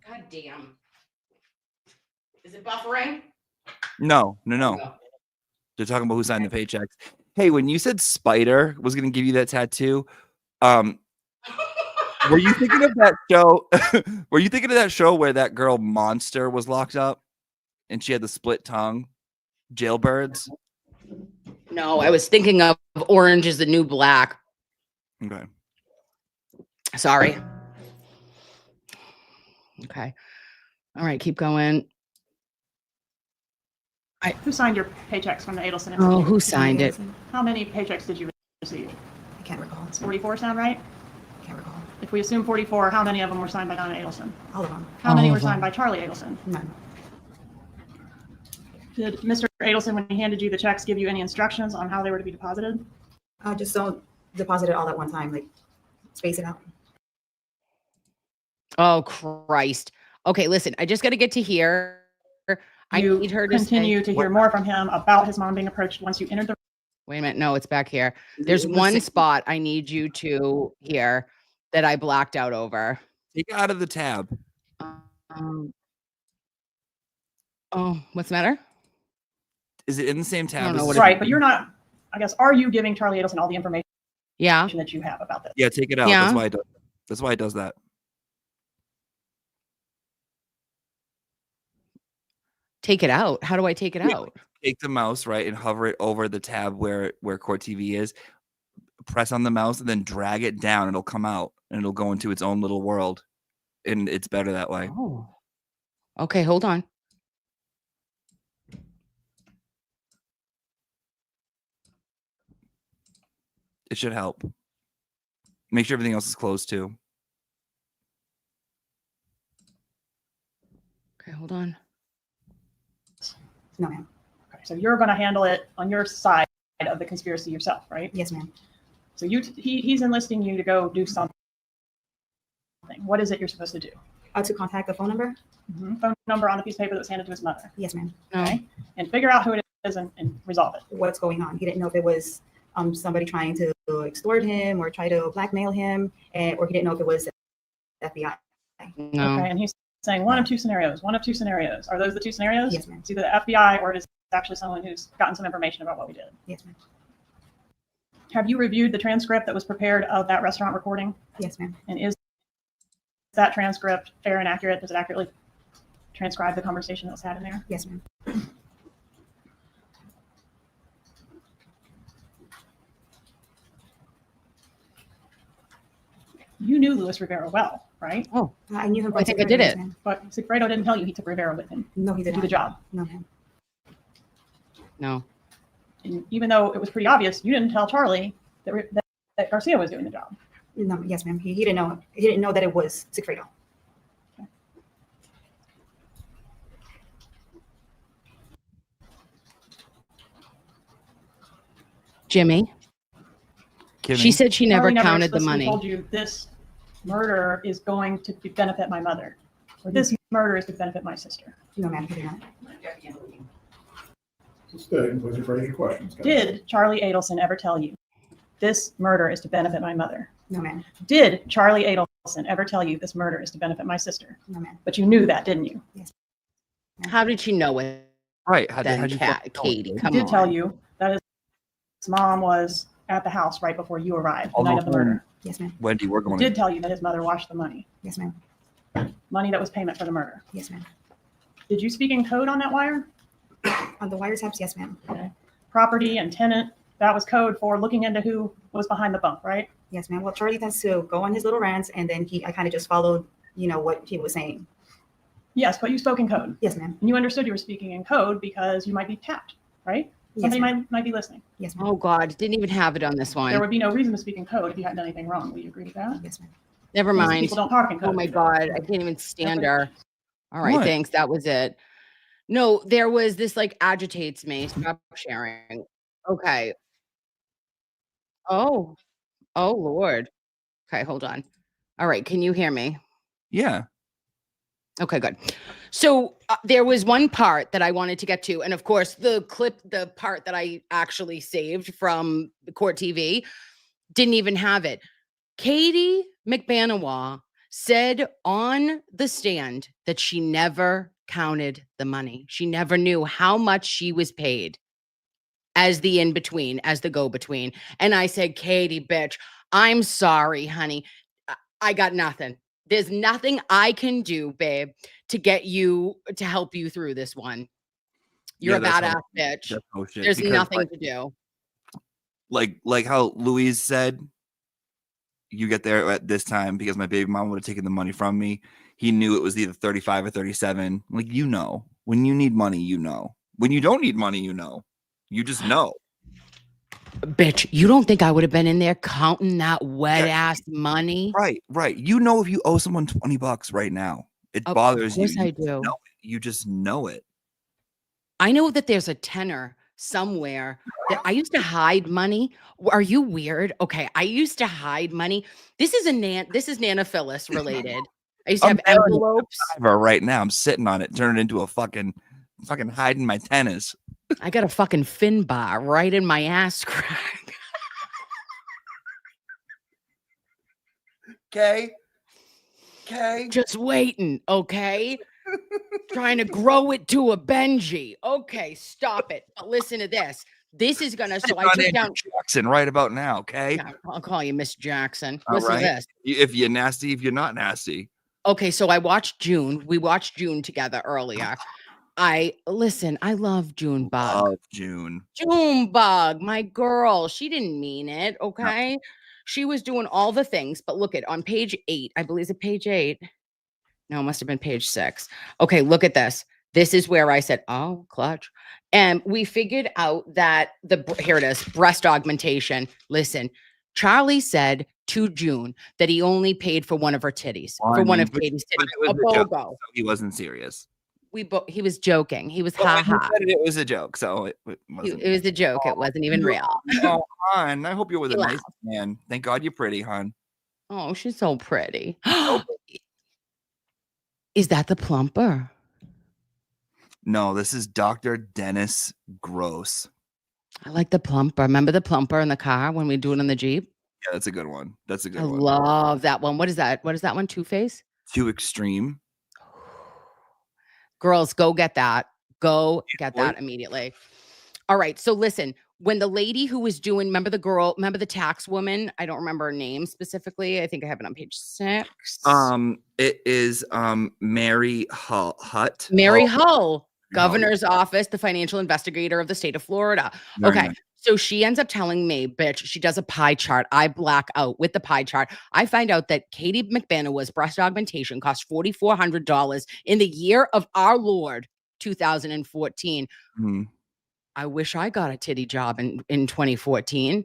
God damn. Is it buffering? No. They're talking about who signed the paychecks. Hey, when you said Spider was going to give you that tattoo, were you thinking of that show? Were you thinking of that show where that girl Monster was locked up and she had the split tongue? Jailbirds? No, I was thinking of Orange is the New Black. Okay. Sorry. Okay. All right, keep going. Who signed your paychecks from the Adelson Institute? Oh, who signed it? How many paychecks did you receive? I can't recall. Does 44 sound right? I can't recall. If we assume 44, how many of them were signed by Donna Adelson? All of them. How many were signed by Charlie Adelson? None. Did Mr. Adelson, when he handed you the checks, give you any instructions on how they were to be deposited? Just don't deposit it all at one time. Like, space it out. Oh, Christ. Okay, listen, I just got to get to here. I need her to continue to hear more from him about his mom being approached once you entered the. Wait a minute. No, it's back here. There's one spot I need you to hear that I blacked out over. Take it out of the tab. Oh, what's the matter? Is it in the same tab? Right, but you're not, I guess, are you giving Charlie Adelson all the information that you have about this? Yeah, take it out. Yeah. That's why it does. That's why it does that. Take it out. How do I take it out? Take the mouse, right, and hover it over the tab where Court TV is. Press on the mouse and then drag it down. It'll come out and it'll go into its own little world. And it's better that way. Oh. Okay, hold on. It should help. Make sure everything else is closed too. Okay, hold on. No, ma'am. Okay, So you're going to handle it on your side of the conspiracy yourself, right? Yes, ma'am. So he's enlisting you to go do something. What is it you're supposed to do? To contact the phone number? Phone number on a piece of paper that was handed to his mother. Yes, ma'am. Okay. And figure out who it is and resolve it. What's going on? He didn't know if it was somebody trying to extort him or try to blackmail him, or he didn't know if it was FBI. No. Okay. And he's saying one of two scenarios. One of two scenarios. Are those the two scenarios? Yes, ma'am. It's either the FBI or it is actually someone who's gotten some information about what we did. Yes, ma'am. Have you reviewed the transcript that was prepared of that restaurant recording? Yes, ma'am. And is that transcript fair and accurate? Does it accurately transcribe the conversation that was had in there? Yes, ma'am. You knew Luis Rivera well, right? Oh, I knew him. I think I did it. But Sigfredo didn't tell you he took Rivera with him. No, he did to do not. the job. No, ma'am. No. And even though it was pretty obvious, you didn't tell Charlie that Garcia was doing the job. No, yes, ma'am. He didn't know. He didn't know that it was Sigfredo. Jimmy. She said she never Charlie counted the explicitly money. Told you this murder is going to benefit my mother, or this murder is to benefit my sister. No, ma'am. He did not. Stay and please phrase your questions. guys. Did Charlie Adelson ever tell you this murder is to benefit my mother? No, ma'am. Did Charlie Adelson ever tell you this murder is to benefit my sister? No, ma'am. But you knew that, didn't you? Yes. How did she know it? Right. Then, Katie, He come did on. tell you that his mom was at the house right before you arrived, the Although, night of the murder. Yes, ma'am. Wendy, we're going Did tell you that his mother washed the money. Yes, ma'am. Money that was payment for the murder. Yes, ma'am. Did you speak in code on that wire? On the wiretaps, yes, ma'am. Okay. Property and tenant, that was code for looking into who was behind the bump, right? Yes, ma'am. Well, Charlie tends to go on his little rants, and then I kind of just followed, what he was saying. Yes, but you spoke in code. Yes, ma'am. And you understood you were speaking in code because you might be tapped, right? Somebody might be listening. Yes, ma'am. Oh God, didn't even have it on this There one. would be no reason to speak in code if you hadn't done anything wrong. Would you agree with that? Yes, ma'am. Never Most mind. people don't talk in code. Oh my God, I can't even stand her. All right, What? thanks. That was it. No, there was this agitates me. Stop sharing. Okay. Oh Lord. Okay, hold on. All right, can you hear me? Yeah. Okay, good. So there was one part that I wanted to get to. And of course, the part that I actually saved from the court TV didn't even have it. Katie McBanawa said on the stand that she never counted the money. She never knew how much she was paid as the in-between, as the go-between. And I said, Katie, bitch, I'm sorry, honey. I got nothing. There's nothing I can do, babe, to help you through this one. You're a that's badass bitch. That's bullshit, There's because, nothing to do. Like how Louise said, you get there at this time because my baby mom would have taken the money from me. He knew it was either 35 or 37. Like, when you need money, when you don't need money, you just know. Bitch, you don't think I would have been in there counting that wet ass money? Right. If you owe someone $20 right now, it bothers you. Of course I do. Know it. You just know it. I know that there's a tenor somewhere that I used to hide money. Are you weird? Okay, I used to hide money. This is Nana Phyllis related. I used to have envelopes. Right now, I'm sitting on it, turning it into a fucking hiding my tennis. I got a fucking fin bar right in my ass crack. Okay. Just waiting, okay? Trying to grow it to a Benji. Okay, stop it. But listen to this. This is gonna. So I took down Jackson right about now. Okay. Yeah, I'll call you Miss Jackson. All Listen right. to this. If you're nasty, if you're not nasty. Okay, so I watched June. We watched June together earlier. I love June Bug. Love June. June Bug, my girl. She didn't mean it. Okay. No. She was doing all the things, but look at on page 8. I believe it's page 8. No, it must have been page 6. Okay, look at this. This is where I said, oh, clutch. And we figured out that here it is, breast augmentation. Listen, Charlie said to June that he only paid for one of her titties, for one of Katie's titties. A BOGO. So he wasn't serious. He was joking. He was Well, ha when he ha. said it was a joke, so it wasn't. It was a joke. It wasn't even real. Oh, hon, I hope you're with He a nice laughed. man. Thank God you're pretty, hon. Oh, she's so pretty. So Is that the plumper? No, this is Dr. Dennis Gross. I like the plumper. Remember the plumper in the car when we do it on the Jeep? Yeah, that's a good one. That's a good I one. love that one. What is that? What is that one? Two-Face? Too extreme. Girls, go get that. Go get that immediately. All right. So listen, when the lady who was doing, remember the tax woman? I don't remember her name specifically. I think I have it on page 6. It is Mary Hutt. Mary Hull, governor's office, the financial investigator of the state of Florida. Very Okay. nice. So she ends up telling me, bitch, she does a pie chart. I black out with the pie chart. I find out that Katie McBanawa's breast augmentation cost $4,400 in the year of our Lord, 2014. I wish I got a titty job in 2014.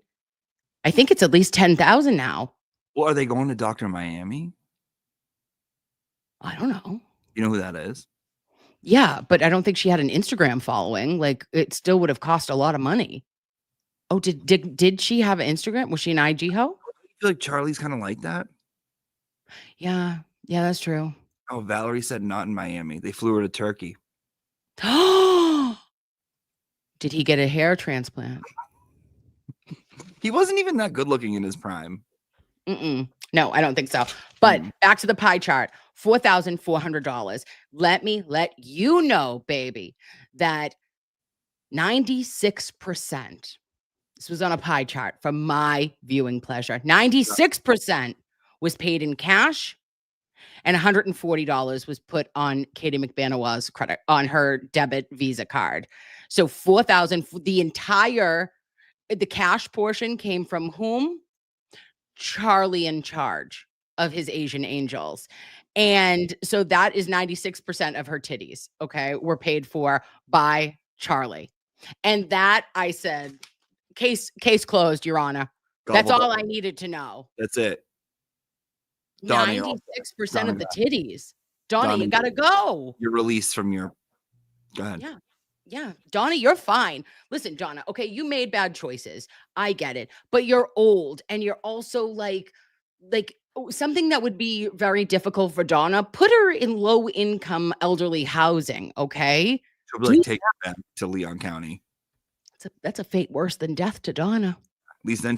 I think it's at least 10,000 now. Well, are they going to Dr. Miami? I don't know. You know who that is? Yeah, but I don't think she had an Instagram following. Like, it still would have cost a lot of money. Oh, did she have an Instagram? Was she an IG hoe? I feel like Charlie's kind of like that. Yeah, that's true. Oh, Valerie said not in Miami. They flew her to Turkey. Did he get a hair transplant? He wasn't even that good looking in his prime. No, I don't think so. But back to the pie chart, $4,400. Let me let you know, baby, that 96%, this was on a pie chart for my viewing pleasure, 96% was paid in cash and $140 was put on Katie McBanawa's credit, on her debit Visa card. So $4,000, the cash portion came from whom? Charlie in charge of his Asian Angels. And so that is 96% of her titties, okay, were paid for by Charlie. And that, I said, case closed, Your Honor. That's all I needed to know. That's it. Donna, 96% of the titties. Donna, you gotta go. You're released from your. Go ahead. Yeah. Donna, you're fine. Listen, Donna, okay, you made bad choices. I get it. But you're old and you're also like something that would be very difficult for Donna, put her in low income elderly housing, okay? She'll be like, take her back to Leon County. That's a fate worse than death to Donna. At least then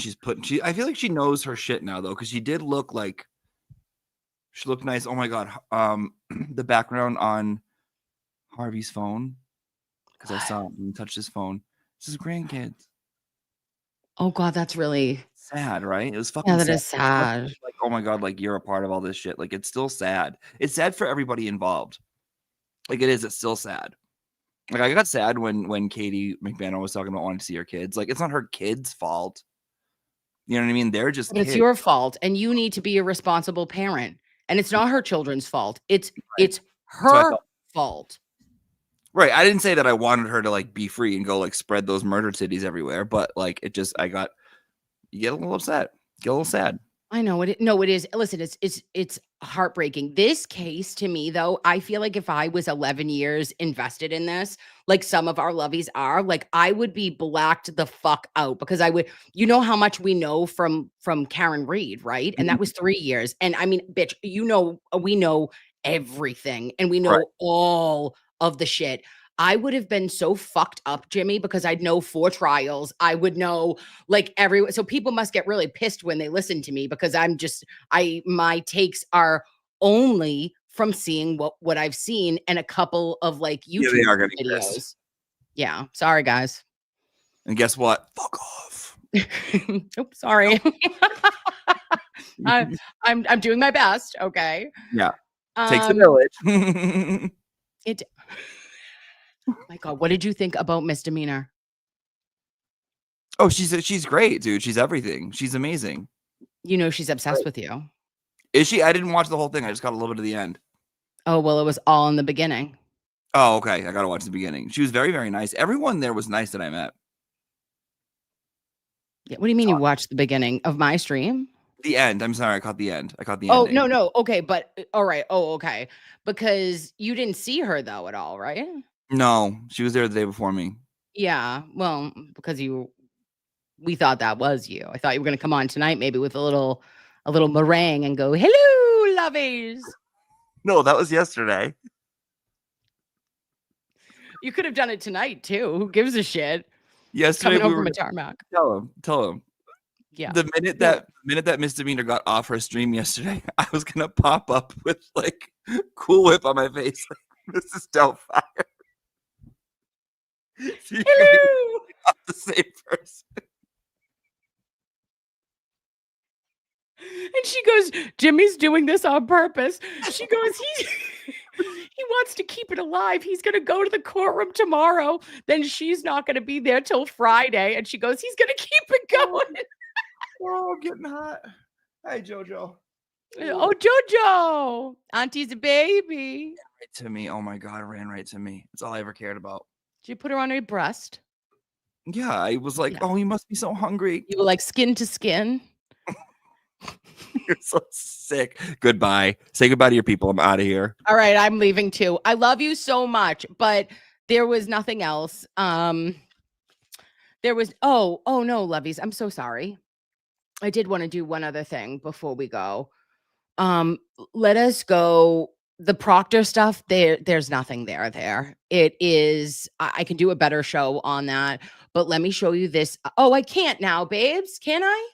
I feel like she knows her shit now though, because she did look like she looked nice. Oh my god. The background on Harvey's phone. Because I saw him touch his phone. This is grandkids. Oh god, that's really sad, right? It was fucking sad. Yeah, that sad. is sad. Like, oh my god, like you're a part of all this shit. Like it's still sad. It's sad for everybody involved. Like it is, it's still sad. Like I got sad when Katie McBanawa was talking about wanting to see her kids. Like it's not her kids' fault. You know what I mean? They're just It's your fault, and you need to be a responsible parent. And it's not her children's fault. It's her fault. Right. I didn't say that I wanted her to like be free and go like spread those murder titties everywhere, but like you get a little upset, get a little sad. I know it. No, it is. Listen, it's heartbreaking. This case to me, though, I feel like if I was 11 years invested in this, like some of our loveys are, like I would be blacked the fuck out because I would, you know how much we know from Karen Reed, right? And that was 3 years. And I mean, bitch, we know everything and we know all of the shit. I would have been so fucked up, Jimmy, because I'd know 4 trials. I would know like so people must get really pissed when they listen to me because my takes are only from seeing what I've seen and a couple of like YouTube they are getting videos. pissed. Yeah. Sorry, guys. And guess what? Fuck off. Oops, sorry. I'm doing my best. Okay. Yeah. Takes a village. Oh my God, what did you think about Misdemeanor? Oh, she's great, dude. She's everything. She's amazing. You know she's obsessed with you. Is she? I didn't watch the whole thing. I just got a little bit of the end. Oh, well, it was all in the beginning. Oh, okay. I got to watch the beginning. She was very, very nice. Everyone there was nice that I met. Yeah, what do you mean you watched the beginning of my stream? The end. I'm sorry, I caught the end. Oh, ending. no. Okay, but all right. Oh, okay. Because you didn't see her though at all, right? No, she was there the day before me. Yeah. Well, because we thought that was you. I thought you were going to come on tonight, maybe with a little meringue and go, "Hello, loveys." No, that was yesterday. You could have done it tonight too. Who gives a shit? Yesterday Coming we home were from a tarmac. Tell him. Yeah. The minute that misdemeanor got off her stream yesterday, I was gonna pop up with like Cool Whip on my face, like Mrs. Doubtfire. So Hello. Not the same person. And she goes, "Jimmy's doing this on purpose." She goes, he wants to keep it alive. He's going to go to the courtroom tomorrow. Then she's not going to be there till Friday. And she goes, he's going to keep it going. Oh, getting hot. Hi, JoJo. Oh, JoJo. Auntie's a baby. Right to me. Oh my God, ran right to me. That's all I ever cared about. Did you put her on her breast? Yeah, I was like, oh, you must be so hungry. You were like skin to skin. You're so sick. Goodbye. Say goodbye to your people. I'm out of here. All right, I'm leaving too. I love you so much, but there was nothing else. There was oh no, loveys. I'm so sorry. I did want to do one other thing before we go. Let us go. The Proctor stuff, there's nothing there. It is, I can do a better show on that, but let me show you this. Oh, I can't now, babes. Can I?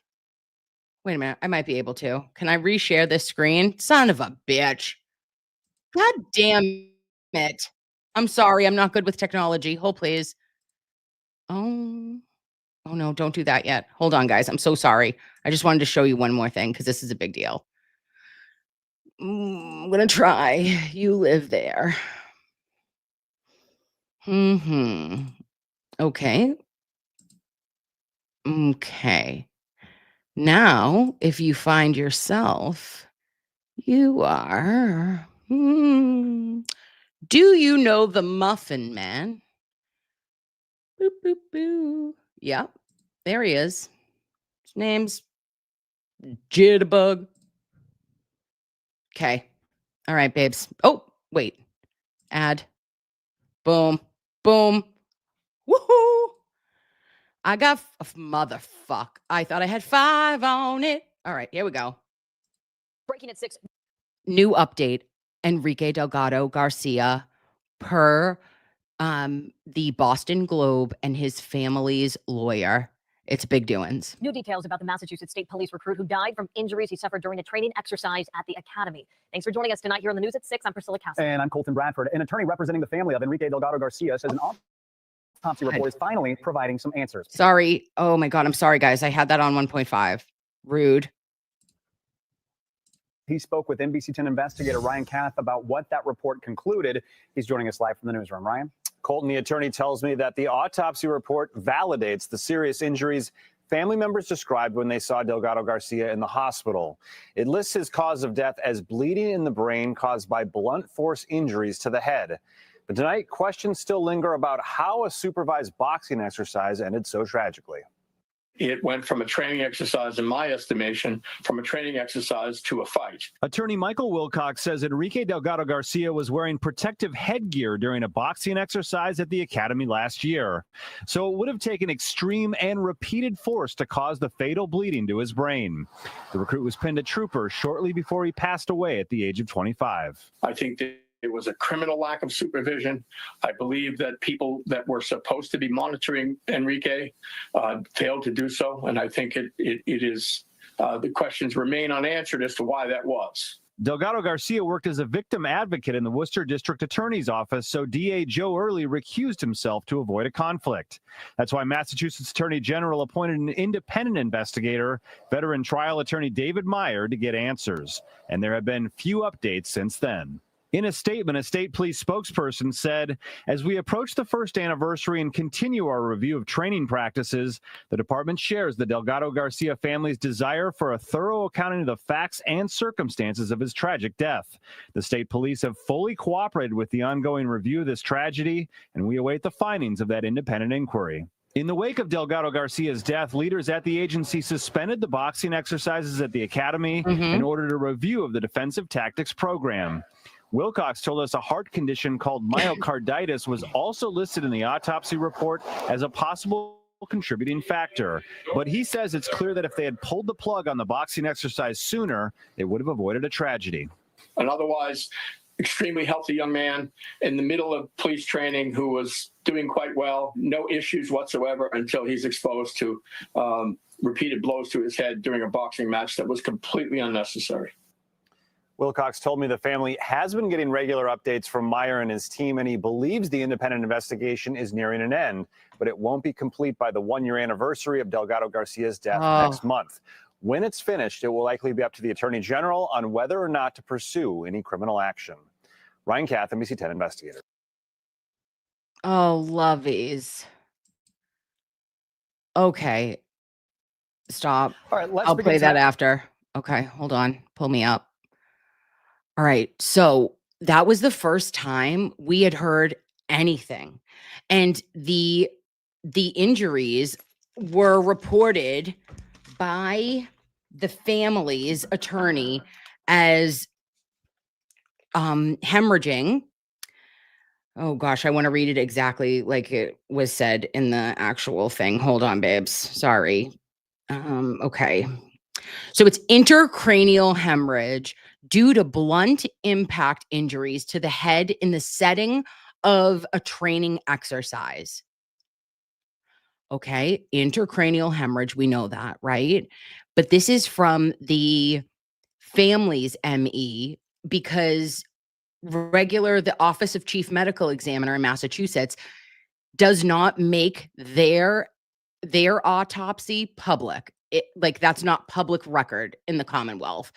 Wait a minute. I might be able to. Can I reshare this screen? Son of a bitch. God damn it. I'm sorry. I'm not good with technology. Hold, please. Oh no, don't do that yet. Hold on, guys. I'm so sorry. I just wanted to show you one more thing because this is a big deal. I'm going to try. You live there. Okay. Now, if you find yourself, you are, do you know the Muffin Man? Boop, boop, boo. Yep, there he is. His name's Jitterbug. Okay. All right, babes. Oh, wait. Add. Boom. Boom. Woohoo. I got motherfuck. I thought I had 5 on it. All right, here we go. Breaking at 6. New update. Enrique Delgado-Garcia per the Boston Globe and his family's lawyer. It's big doings. New details about the Massachusetts State Police recruit who died from injuries he suffered during a training exercise at the academy. Thanks for joining us tonight here on the news at 6. I'm Priscilla Cassidy. And I'm Colton Bradford. An attorney representing the family of Enrique Delgado-Garcia says an autopsy report is finally providing some answers. Sorry. Oh my God. I'm sorry, guys. I had that on 1.5. Rude. He spoke with NBC 10 investigator Ryan Kath about what that report concluded. He's joining us live from the newsroom. Ryan? Colton, the attorney tells me that the autopsy report validates the serious injuries family members described when they saw Delgado-Garcia in the hospital. It lists his cause of death as bleeding in the brain caused by blunt force injuries to the head. But tonight, questions still linger about how a supervised boxing exercise ended so tragically. It went from a training exercise, in my estimation, from a training exercise to a fight. Attorney Michael Wilcox says Enrique Delgado-Garcia was wearing protective headgear during a boxing exercise at the academy last year. So it would have taken extreme and repeated force to cause the fatal bleeding to his brain. The recruit was pinned to troopers shortly before he passed away at the age of 25. I think that it was a criminal lack of supervision. I believe that people that were supposed to be monitoring Enrique failed to do so. And I think it is the questions remain unanswered as to why that was. Delgado-Garcia worked as a victim advocate in the Worcester District Attorney's Office, so DA Joe Early recused himself to avoid a conflict. That's why Massachusetts Attorney General appointed an independent investigator, veteran trial attorney David Meyer, to get answers. And there have been few updates since then. In a statement, a state police spokesperson said, as we approach the first anniversary and continue our review of training practices, the department shares the Delgado-Garcia family's desire for a thorough accounting of the facts and circumstances of his tragic death. The state police have fully cooperated with the ongoing review of this tragedy, and we await the findings of that independent inquiry. In the wake of Delgado-Garcia's death, leaders at the agency suspended the boxing exercises at the academy in order to review of the defensive tactics program. Wilcox told us a heart condition called myocarditis was also listed in the autopsy report as a possible contributing factor. But he says it's clear that if they had pulled the plug on the boxing exercise sooner, they would have avoided a tragedy. An otherwise extremely healthy young man in the middle of police training who was doing quite well, no issues whatsoever until he's exposed to repeated blows to his head during a boxing match that was completely unnecessary. Wilcox told me the family has been getting regular updates from Meyer and his team, and he believes the independent investigation is nearing an end, but it won't be complete by the one-year anniversary of Delgado-Garcia's death next month. When it's finished, it will likely be up to the Attorney General on whether or not to pursue any criminal action. Ryan Kath, NBC 10 investigator. Oh, loveys. Okay. Stop. All right, let's I'll begin play that tonight. after. Okay, hold on. Pull me up. All right. So that was the first time we had heard anything. And the injuries were reported by the family's attorney as hemorrhaging. Oh gosh, I want to read it exactly like it was said in the actual thing. Hold on, babes. Sorry. Okay. So it's intracranial hemorrhage due to blunt impact injuries to the head in the setting of a training exercise. Okay, intracranial hemorrhage, we know that, right? But this is from the family's ME because the Office of Chief Medical Examiner in Massachusetts does not make their autopsy public. That's not public record in the Commonwealth.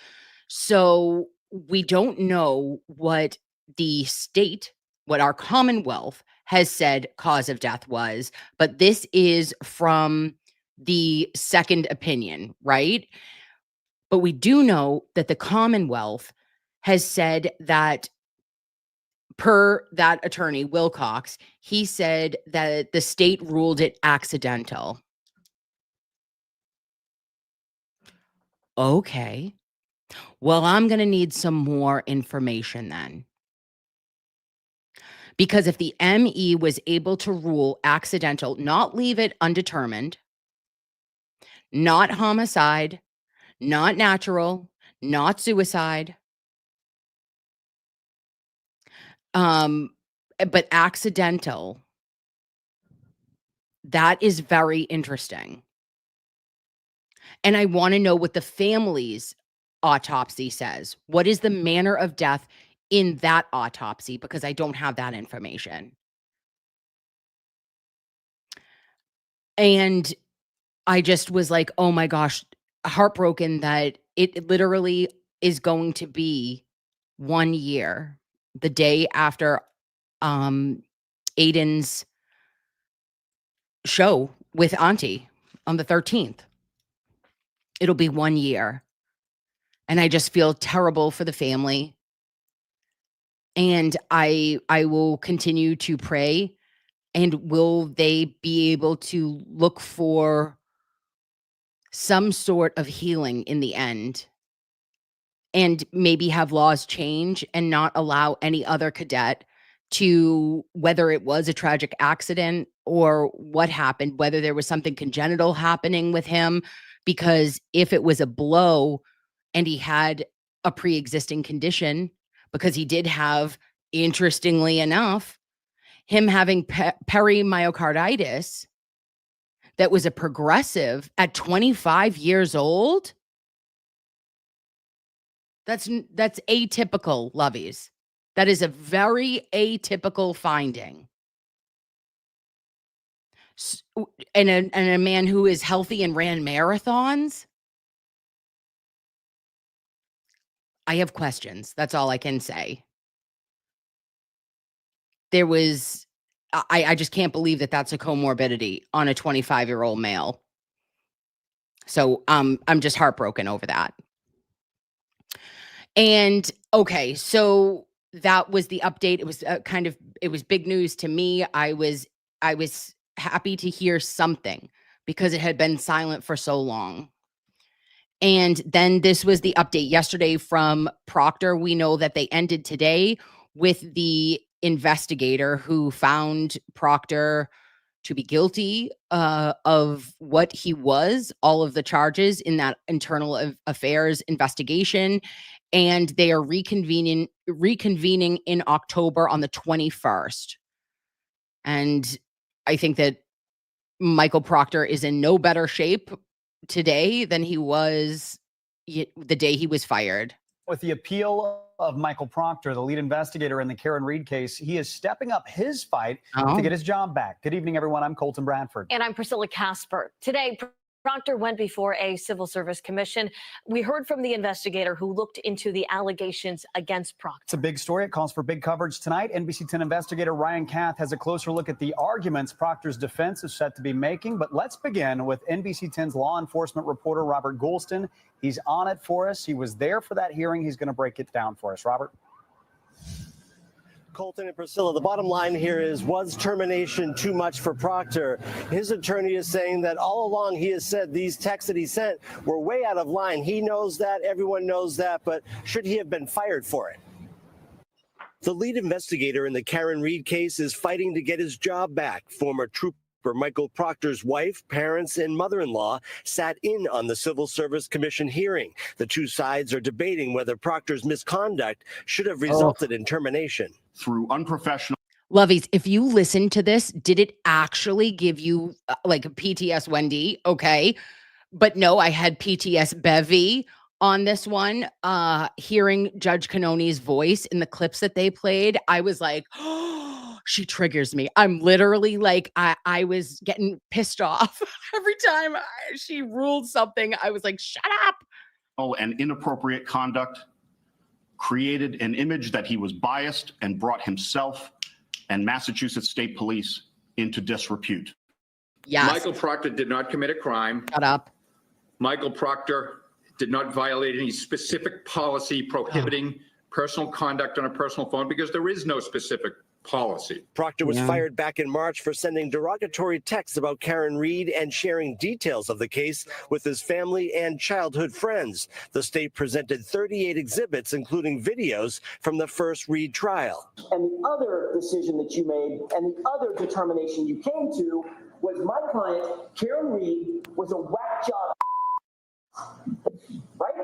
So we don't know what our Commonwealth has said cause of death was, but this is from the second opinion, right? But we do know that the Commonwealth has said that, per that attorney, Wilcox, he said that the state ruled it accidental. Okay. Well, I'm going to need some more information then. Because if the ME was able to rule accidental, not leave it undetermined, not homicide, not natural, not suicide, but accidental, that is very interesting. And I want to know what the family's autopsy says. What is the manner of death in that autopsy? Because I don't have that information. And I just was like, oh my gosh, heartbroken that it literally is going to be 1 year, the day after Aiden's show with Auntie on the 13th. It'll be 1 year. And I just feel terrible for the family. And I will continue to pray. And will they be able to look for some sort of healing in the end? And maybe have laws change and not allow any other cadet to, whether it was a tragic accident or what happened, whether there was something congenital happening with him. Because if it was a blow and he had a pre-existing condition, because he did have, interestingly enough, him having perimyocarditis that was a progressive at 25 years old. That's atypical, loveys. That is a very atypical finding. And a man who is healthy and ran marathons. I have questions. That's all I can say. There was, I just can't believe that that's a comorbidity on a 25-year-old male. So I'm just heartbroken over that. And okay, so that was the update. It was it was big news to me. I was happy to hear something because it had been silent for so long. And then this was the update yesterday from Proctor. We know that they ended today with the investigator who found Proctor to be guilty of what he was, all of the charges in that internal affairs investigation. And they are reconvening in October on the 21st. And I think that Michael Proctor is in no better shape today than he was the day he was fired. With the appeal of Michael Proctor, the lead investigator in the Karen Reed case, he is stepping up his fight to get his job back. Good evening, everyone. I'm Colton Bradford. And I'm Priscilla Casper. Today, Proctor went before a civil service commission. We heard from the investigator who looked into the allegations against Proctor. It's a big story. It calls for big coverage tonight. NBC 10 investigator Ryan Kath has a closer look at the arguments Proctor's defense is set to be making. But let's begin with NBC 10's law enforcement reporter, Robert Goulston. He's on it for us. He was there for that hearing. He's going to break it down for us. Robert. Colton and Priscilla, the bottom line here is, was termination too much for Proctor? His attorney is saying that all along he has said these texts that he sent were way out of line. He knows that, everyone knows that, but should he have been fired for it? The lead investigator in the Karen Reed case is fighting to get his job back. Former trooper Michael Proctor's wife, parents, and mother-in-law sat in on the Civil Service Commission hearing. The two sides are debating whether Proctor's misconduct should have resulted in termination. Through unprofessional. Loveys, if you listen to this, did it actually give you like PTS Wendy? Okay. But no, I had PTS Bevy on this one. Hearing Judge Cannoni's voice in the clips that they played, I was like, oh, she triggers me. I'm literally like, I was getting pissed off every time she ruled something. I was like, shut up. And inappropriate conduct created an image that he was biased and brought himself and Massachusetts State Police into disrepute. Yes. Michael Proctor did not commit a crime. Shut up. Michael Proctor did not violate any specific policy prohibiting personal conduct on a personal phone, because there is no specific policy. Proctor was fired back in March for sending derogatory texts about Karen Reed and sharing details of the case with his family and childhood friends. The state presented 38 exhibits, including videos from the first Reed trial. And the other decision that you made and the other determination you came to was my client, Karen Reed, was a whack job. Right?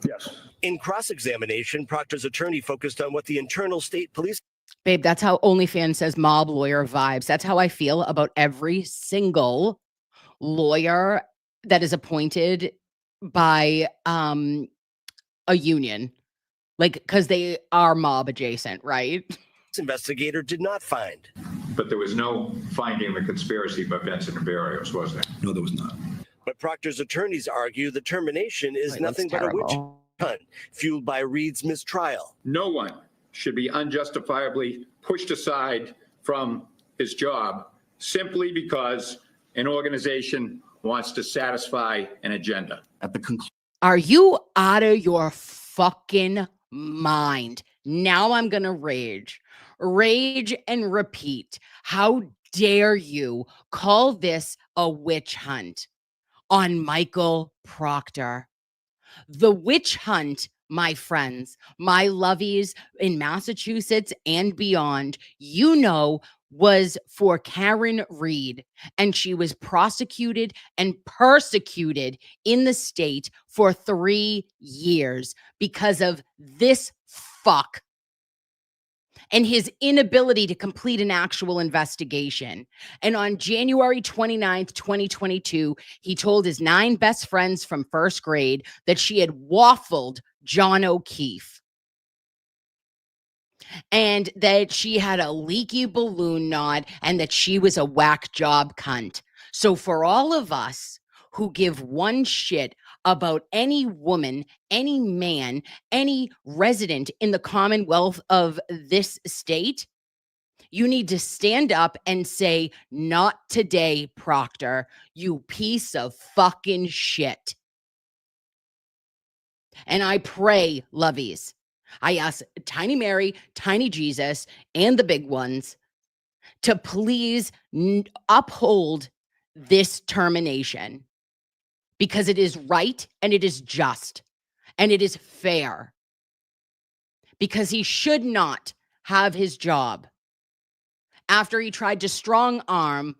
Yes. In cross-examination, Proctor's attorney focused on what the internal state police. Babe, that's how OnlyFans says mob lawyer vibes. That's how I feel about every single lawyer that is appointed by a union. Like, because they are mob adjacent, right? Investigator did not find. But there was no finding of a conspiracy by Benson and Barrios, was there? No, there was not. But Proctor's attorneys argue the termination is nothing but a witch hunt fueled by Reed's mistrial. No one should be unjustifiably pushed aside from his job simply because an organization wants to satisfy an agenda. At the conclusion. Are you out of your fucking mind? Now I'm going to rage and repeat. How dare you call this a witch hunt on Michael Proctor? The witch hunt, my friends, my loveys in Massachusetts and beyond, you know, was for Karen Reed, and she was prosecuted and persecuted in the state for 3 years because of this fuck and his inability to complete an actual investigation. And on January 29th, 2022, he told his 9 best friends from first grade that she had waffled John O'Keefe and that she had a leaky balloon knot and that she was a whack job cunt. So for all of us who give one shit about any woman, any man, any resident in the Commonwealth of this state, you need to stand up and say, not today, Proctor, you piece of fucking shit. And I pray, loveys, I ask Tiny Mary, Tiny Jesus, and the big ones to please uphold this termination because it is right and it is just and it is fair. Because he should not have his job after he tried to strong arm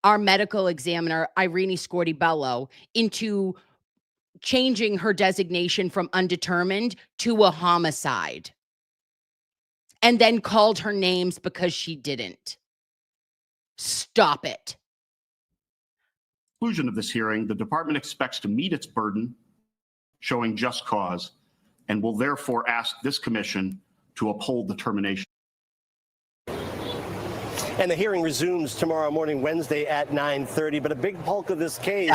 our medical examiner, Irene Scorti-Bello, into changing her designation from undetermined to a homicide, and then called her names because she didn't. Stop it. Conclusion of this hearing, the department expects to meet its burden, showing just cause, and will therefore ask this commission to uphold the termination. And the hearing resumes tomorrow morning, Wednesday at 9:30. But a big bulk of this case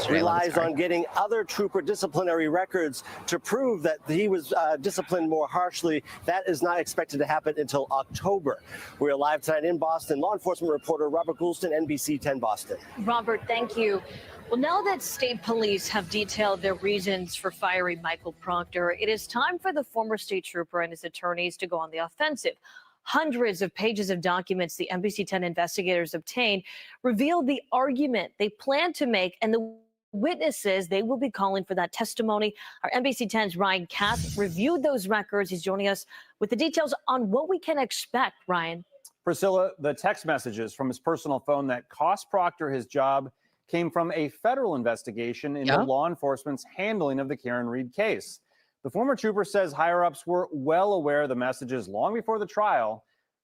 relies on getting other trooper disciplinary records to prove that he was disciplined more harshly. That is not expected to happen until October. We're live tonight in Boston. Law enforcement reporter Robert Goulston, NBC 10 Boston. Robert, thank you. Well, now that state police have detailed their reasons for firing Michael Proctor, it is time for the former state trooper and his attorneys to go on the offensive. Hundreds of pages of documents the NBC 10 investigators obtained revealed the argument they plan to make and the witnesses they will be calling for that testimony. Our NBC 10's Ryan Kath reviewed those records. He's joining us with the details on what we can expect. Ryan. Priscilla, the text messages from his personal phone that cost Proctor his job came from a federal investigation into law enforcement's handling of the Karen Reed case. The former trooper says higher-ups were well aware of the messages long before the trial.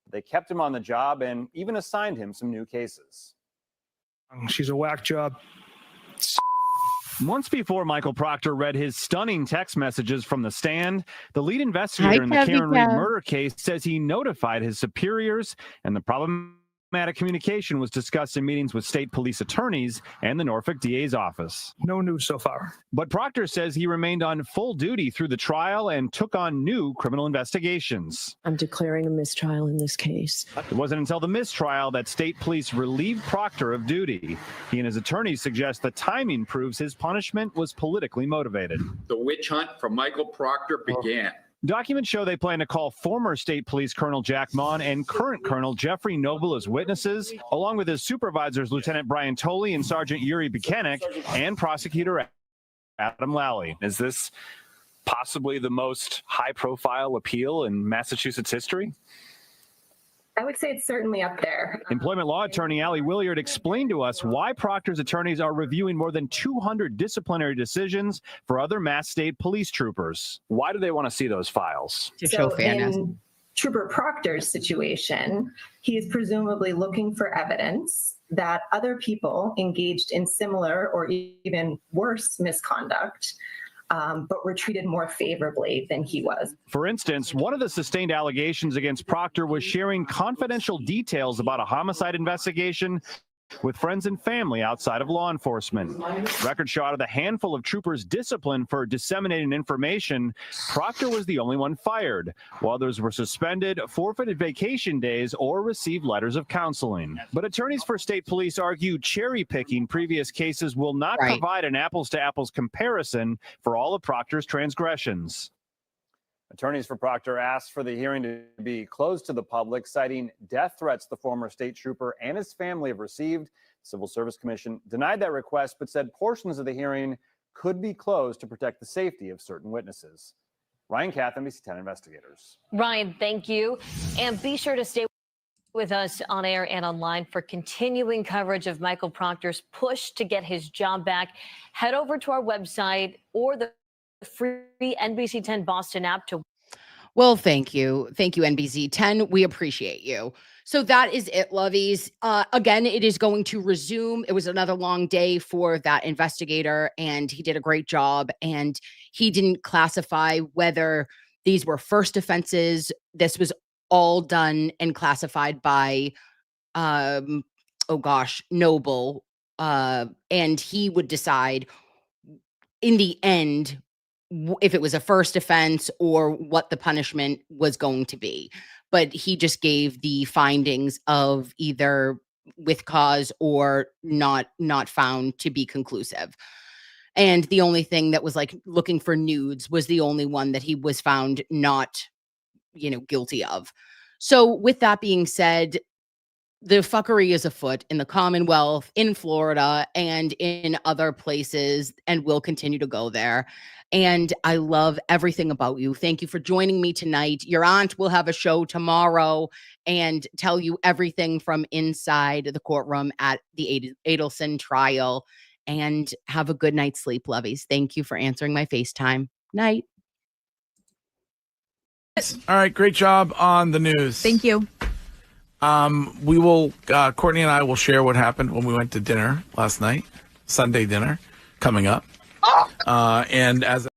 They kept him on the job and even assigned him some new cases. She's a whack job. Months before Michael Proctor read his stunning text messages from the stand, the lead investigator in the Karen Reed murder case says he notified his superiors, and the problematic communication was discussed in meetings with state police attorneys and the Norfolk DA's office. No news so far. But Proctor says he remained on full duty through the trial and took on new criminal investigations. I'm declaring a mistrial in this case. It wasn't until the mistrial that state police relieved Proctor of duty. He and his attorneys suggest the timing proves his punishment was politically motivated. The witch hunt for Michael Proctor began. Documents show they plan to call former state police Colonel Jack Mon and current Colonel Jeffrey Noble as witnesses, along with his supervisors Lieutenant Brian Tolley and Sergeant Yuri Buchanan and prosecutor Adam Lally. Is this possibly the most high-profile appeal in Massachusetts history? I would say it's certainly up there. Employment law attorney Allie Williard explained to us why Proctor's attorneys are reviewing more than 200 disciplinary decisions for other Mass State police troopers. Why do they want to see those files? To show fairness. In Trooper Proctor's situation, he is presumably looking for evidence that other people engaged in similar or even worse misconduct but were treated more favorably than he was. For instance, one of the sustained allegations against Proctor was sharing confidential details about a homicide investigation with friends and family outside of law enforcement. Records show out of the handful of troopers disciplined for disseminating information, Proctor was the only one fired, while others were suspended, forfeited vacation days, or received letters of counseling. But attorneys for state police argue cherry-picking previous cases will not provide an apples-to-apples comparison for all of Proctor's transgressions. Attorneys for Proctor asked for the hearing to be closed to the public, citing death threats the former state trooper and his family have received. The Civil Service Commission denied that request, but said portions of the hearing could be closed to protect the safety of certain witnesses. Ryan Kath, NBC 10 Investigators. Ryan, thank you. And be sure to stay with us on air and online for continuing coverage of Michael Proctor's push to get his job back. Head over to our website or the free NBC 10 Boston app to. Well, thank you. Thank you, NBC 10. We appreciate you. So that is it, loveys. Again, it is going to resume. It was another long day for that investigator, and he did a great job. And he didn't classify whether these were first offenses. This was all done and classified by, Noble. And he would decide in the end if it was a first offense or what the punishment was going to be. But he just gave the findings of either with cause or not found to be conclusive. And the only thing that was like looking for nudes was the only one that he was found not, guilty of. So with that being said, the fuckery is afoot in the Commonwealth, in Florida, and in other places, and will continue to go there. And I love everything about you. Thank you for joining me tonight. Your aunt will have a show tomorrow and tell you everything from inside the courtroom at the Adelson trial. And have a good night's sleep, loveys. Thank you for answering my FaceTime. Night. All right, great job on the news. Thank you. We will, Courtney and I will share what happened when we went to dinner last night, Sunday dinner coming up. And as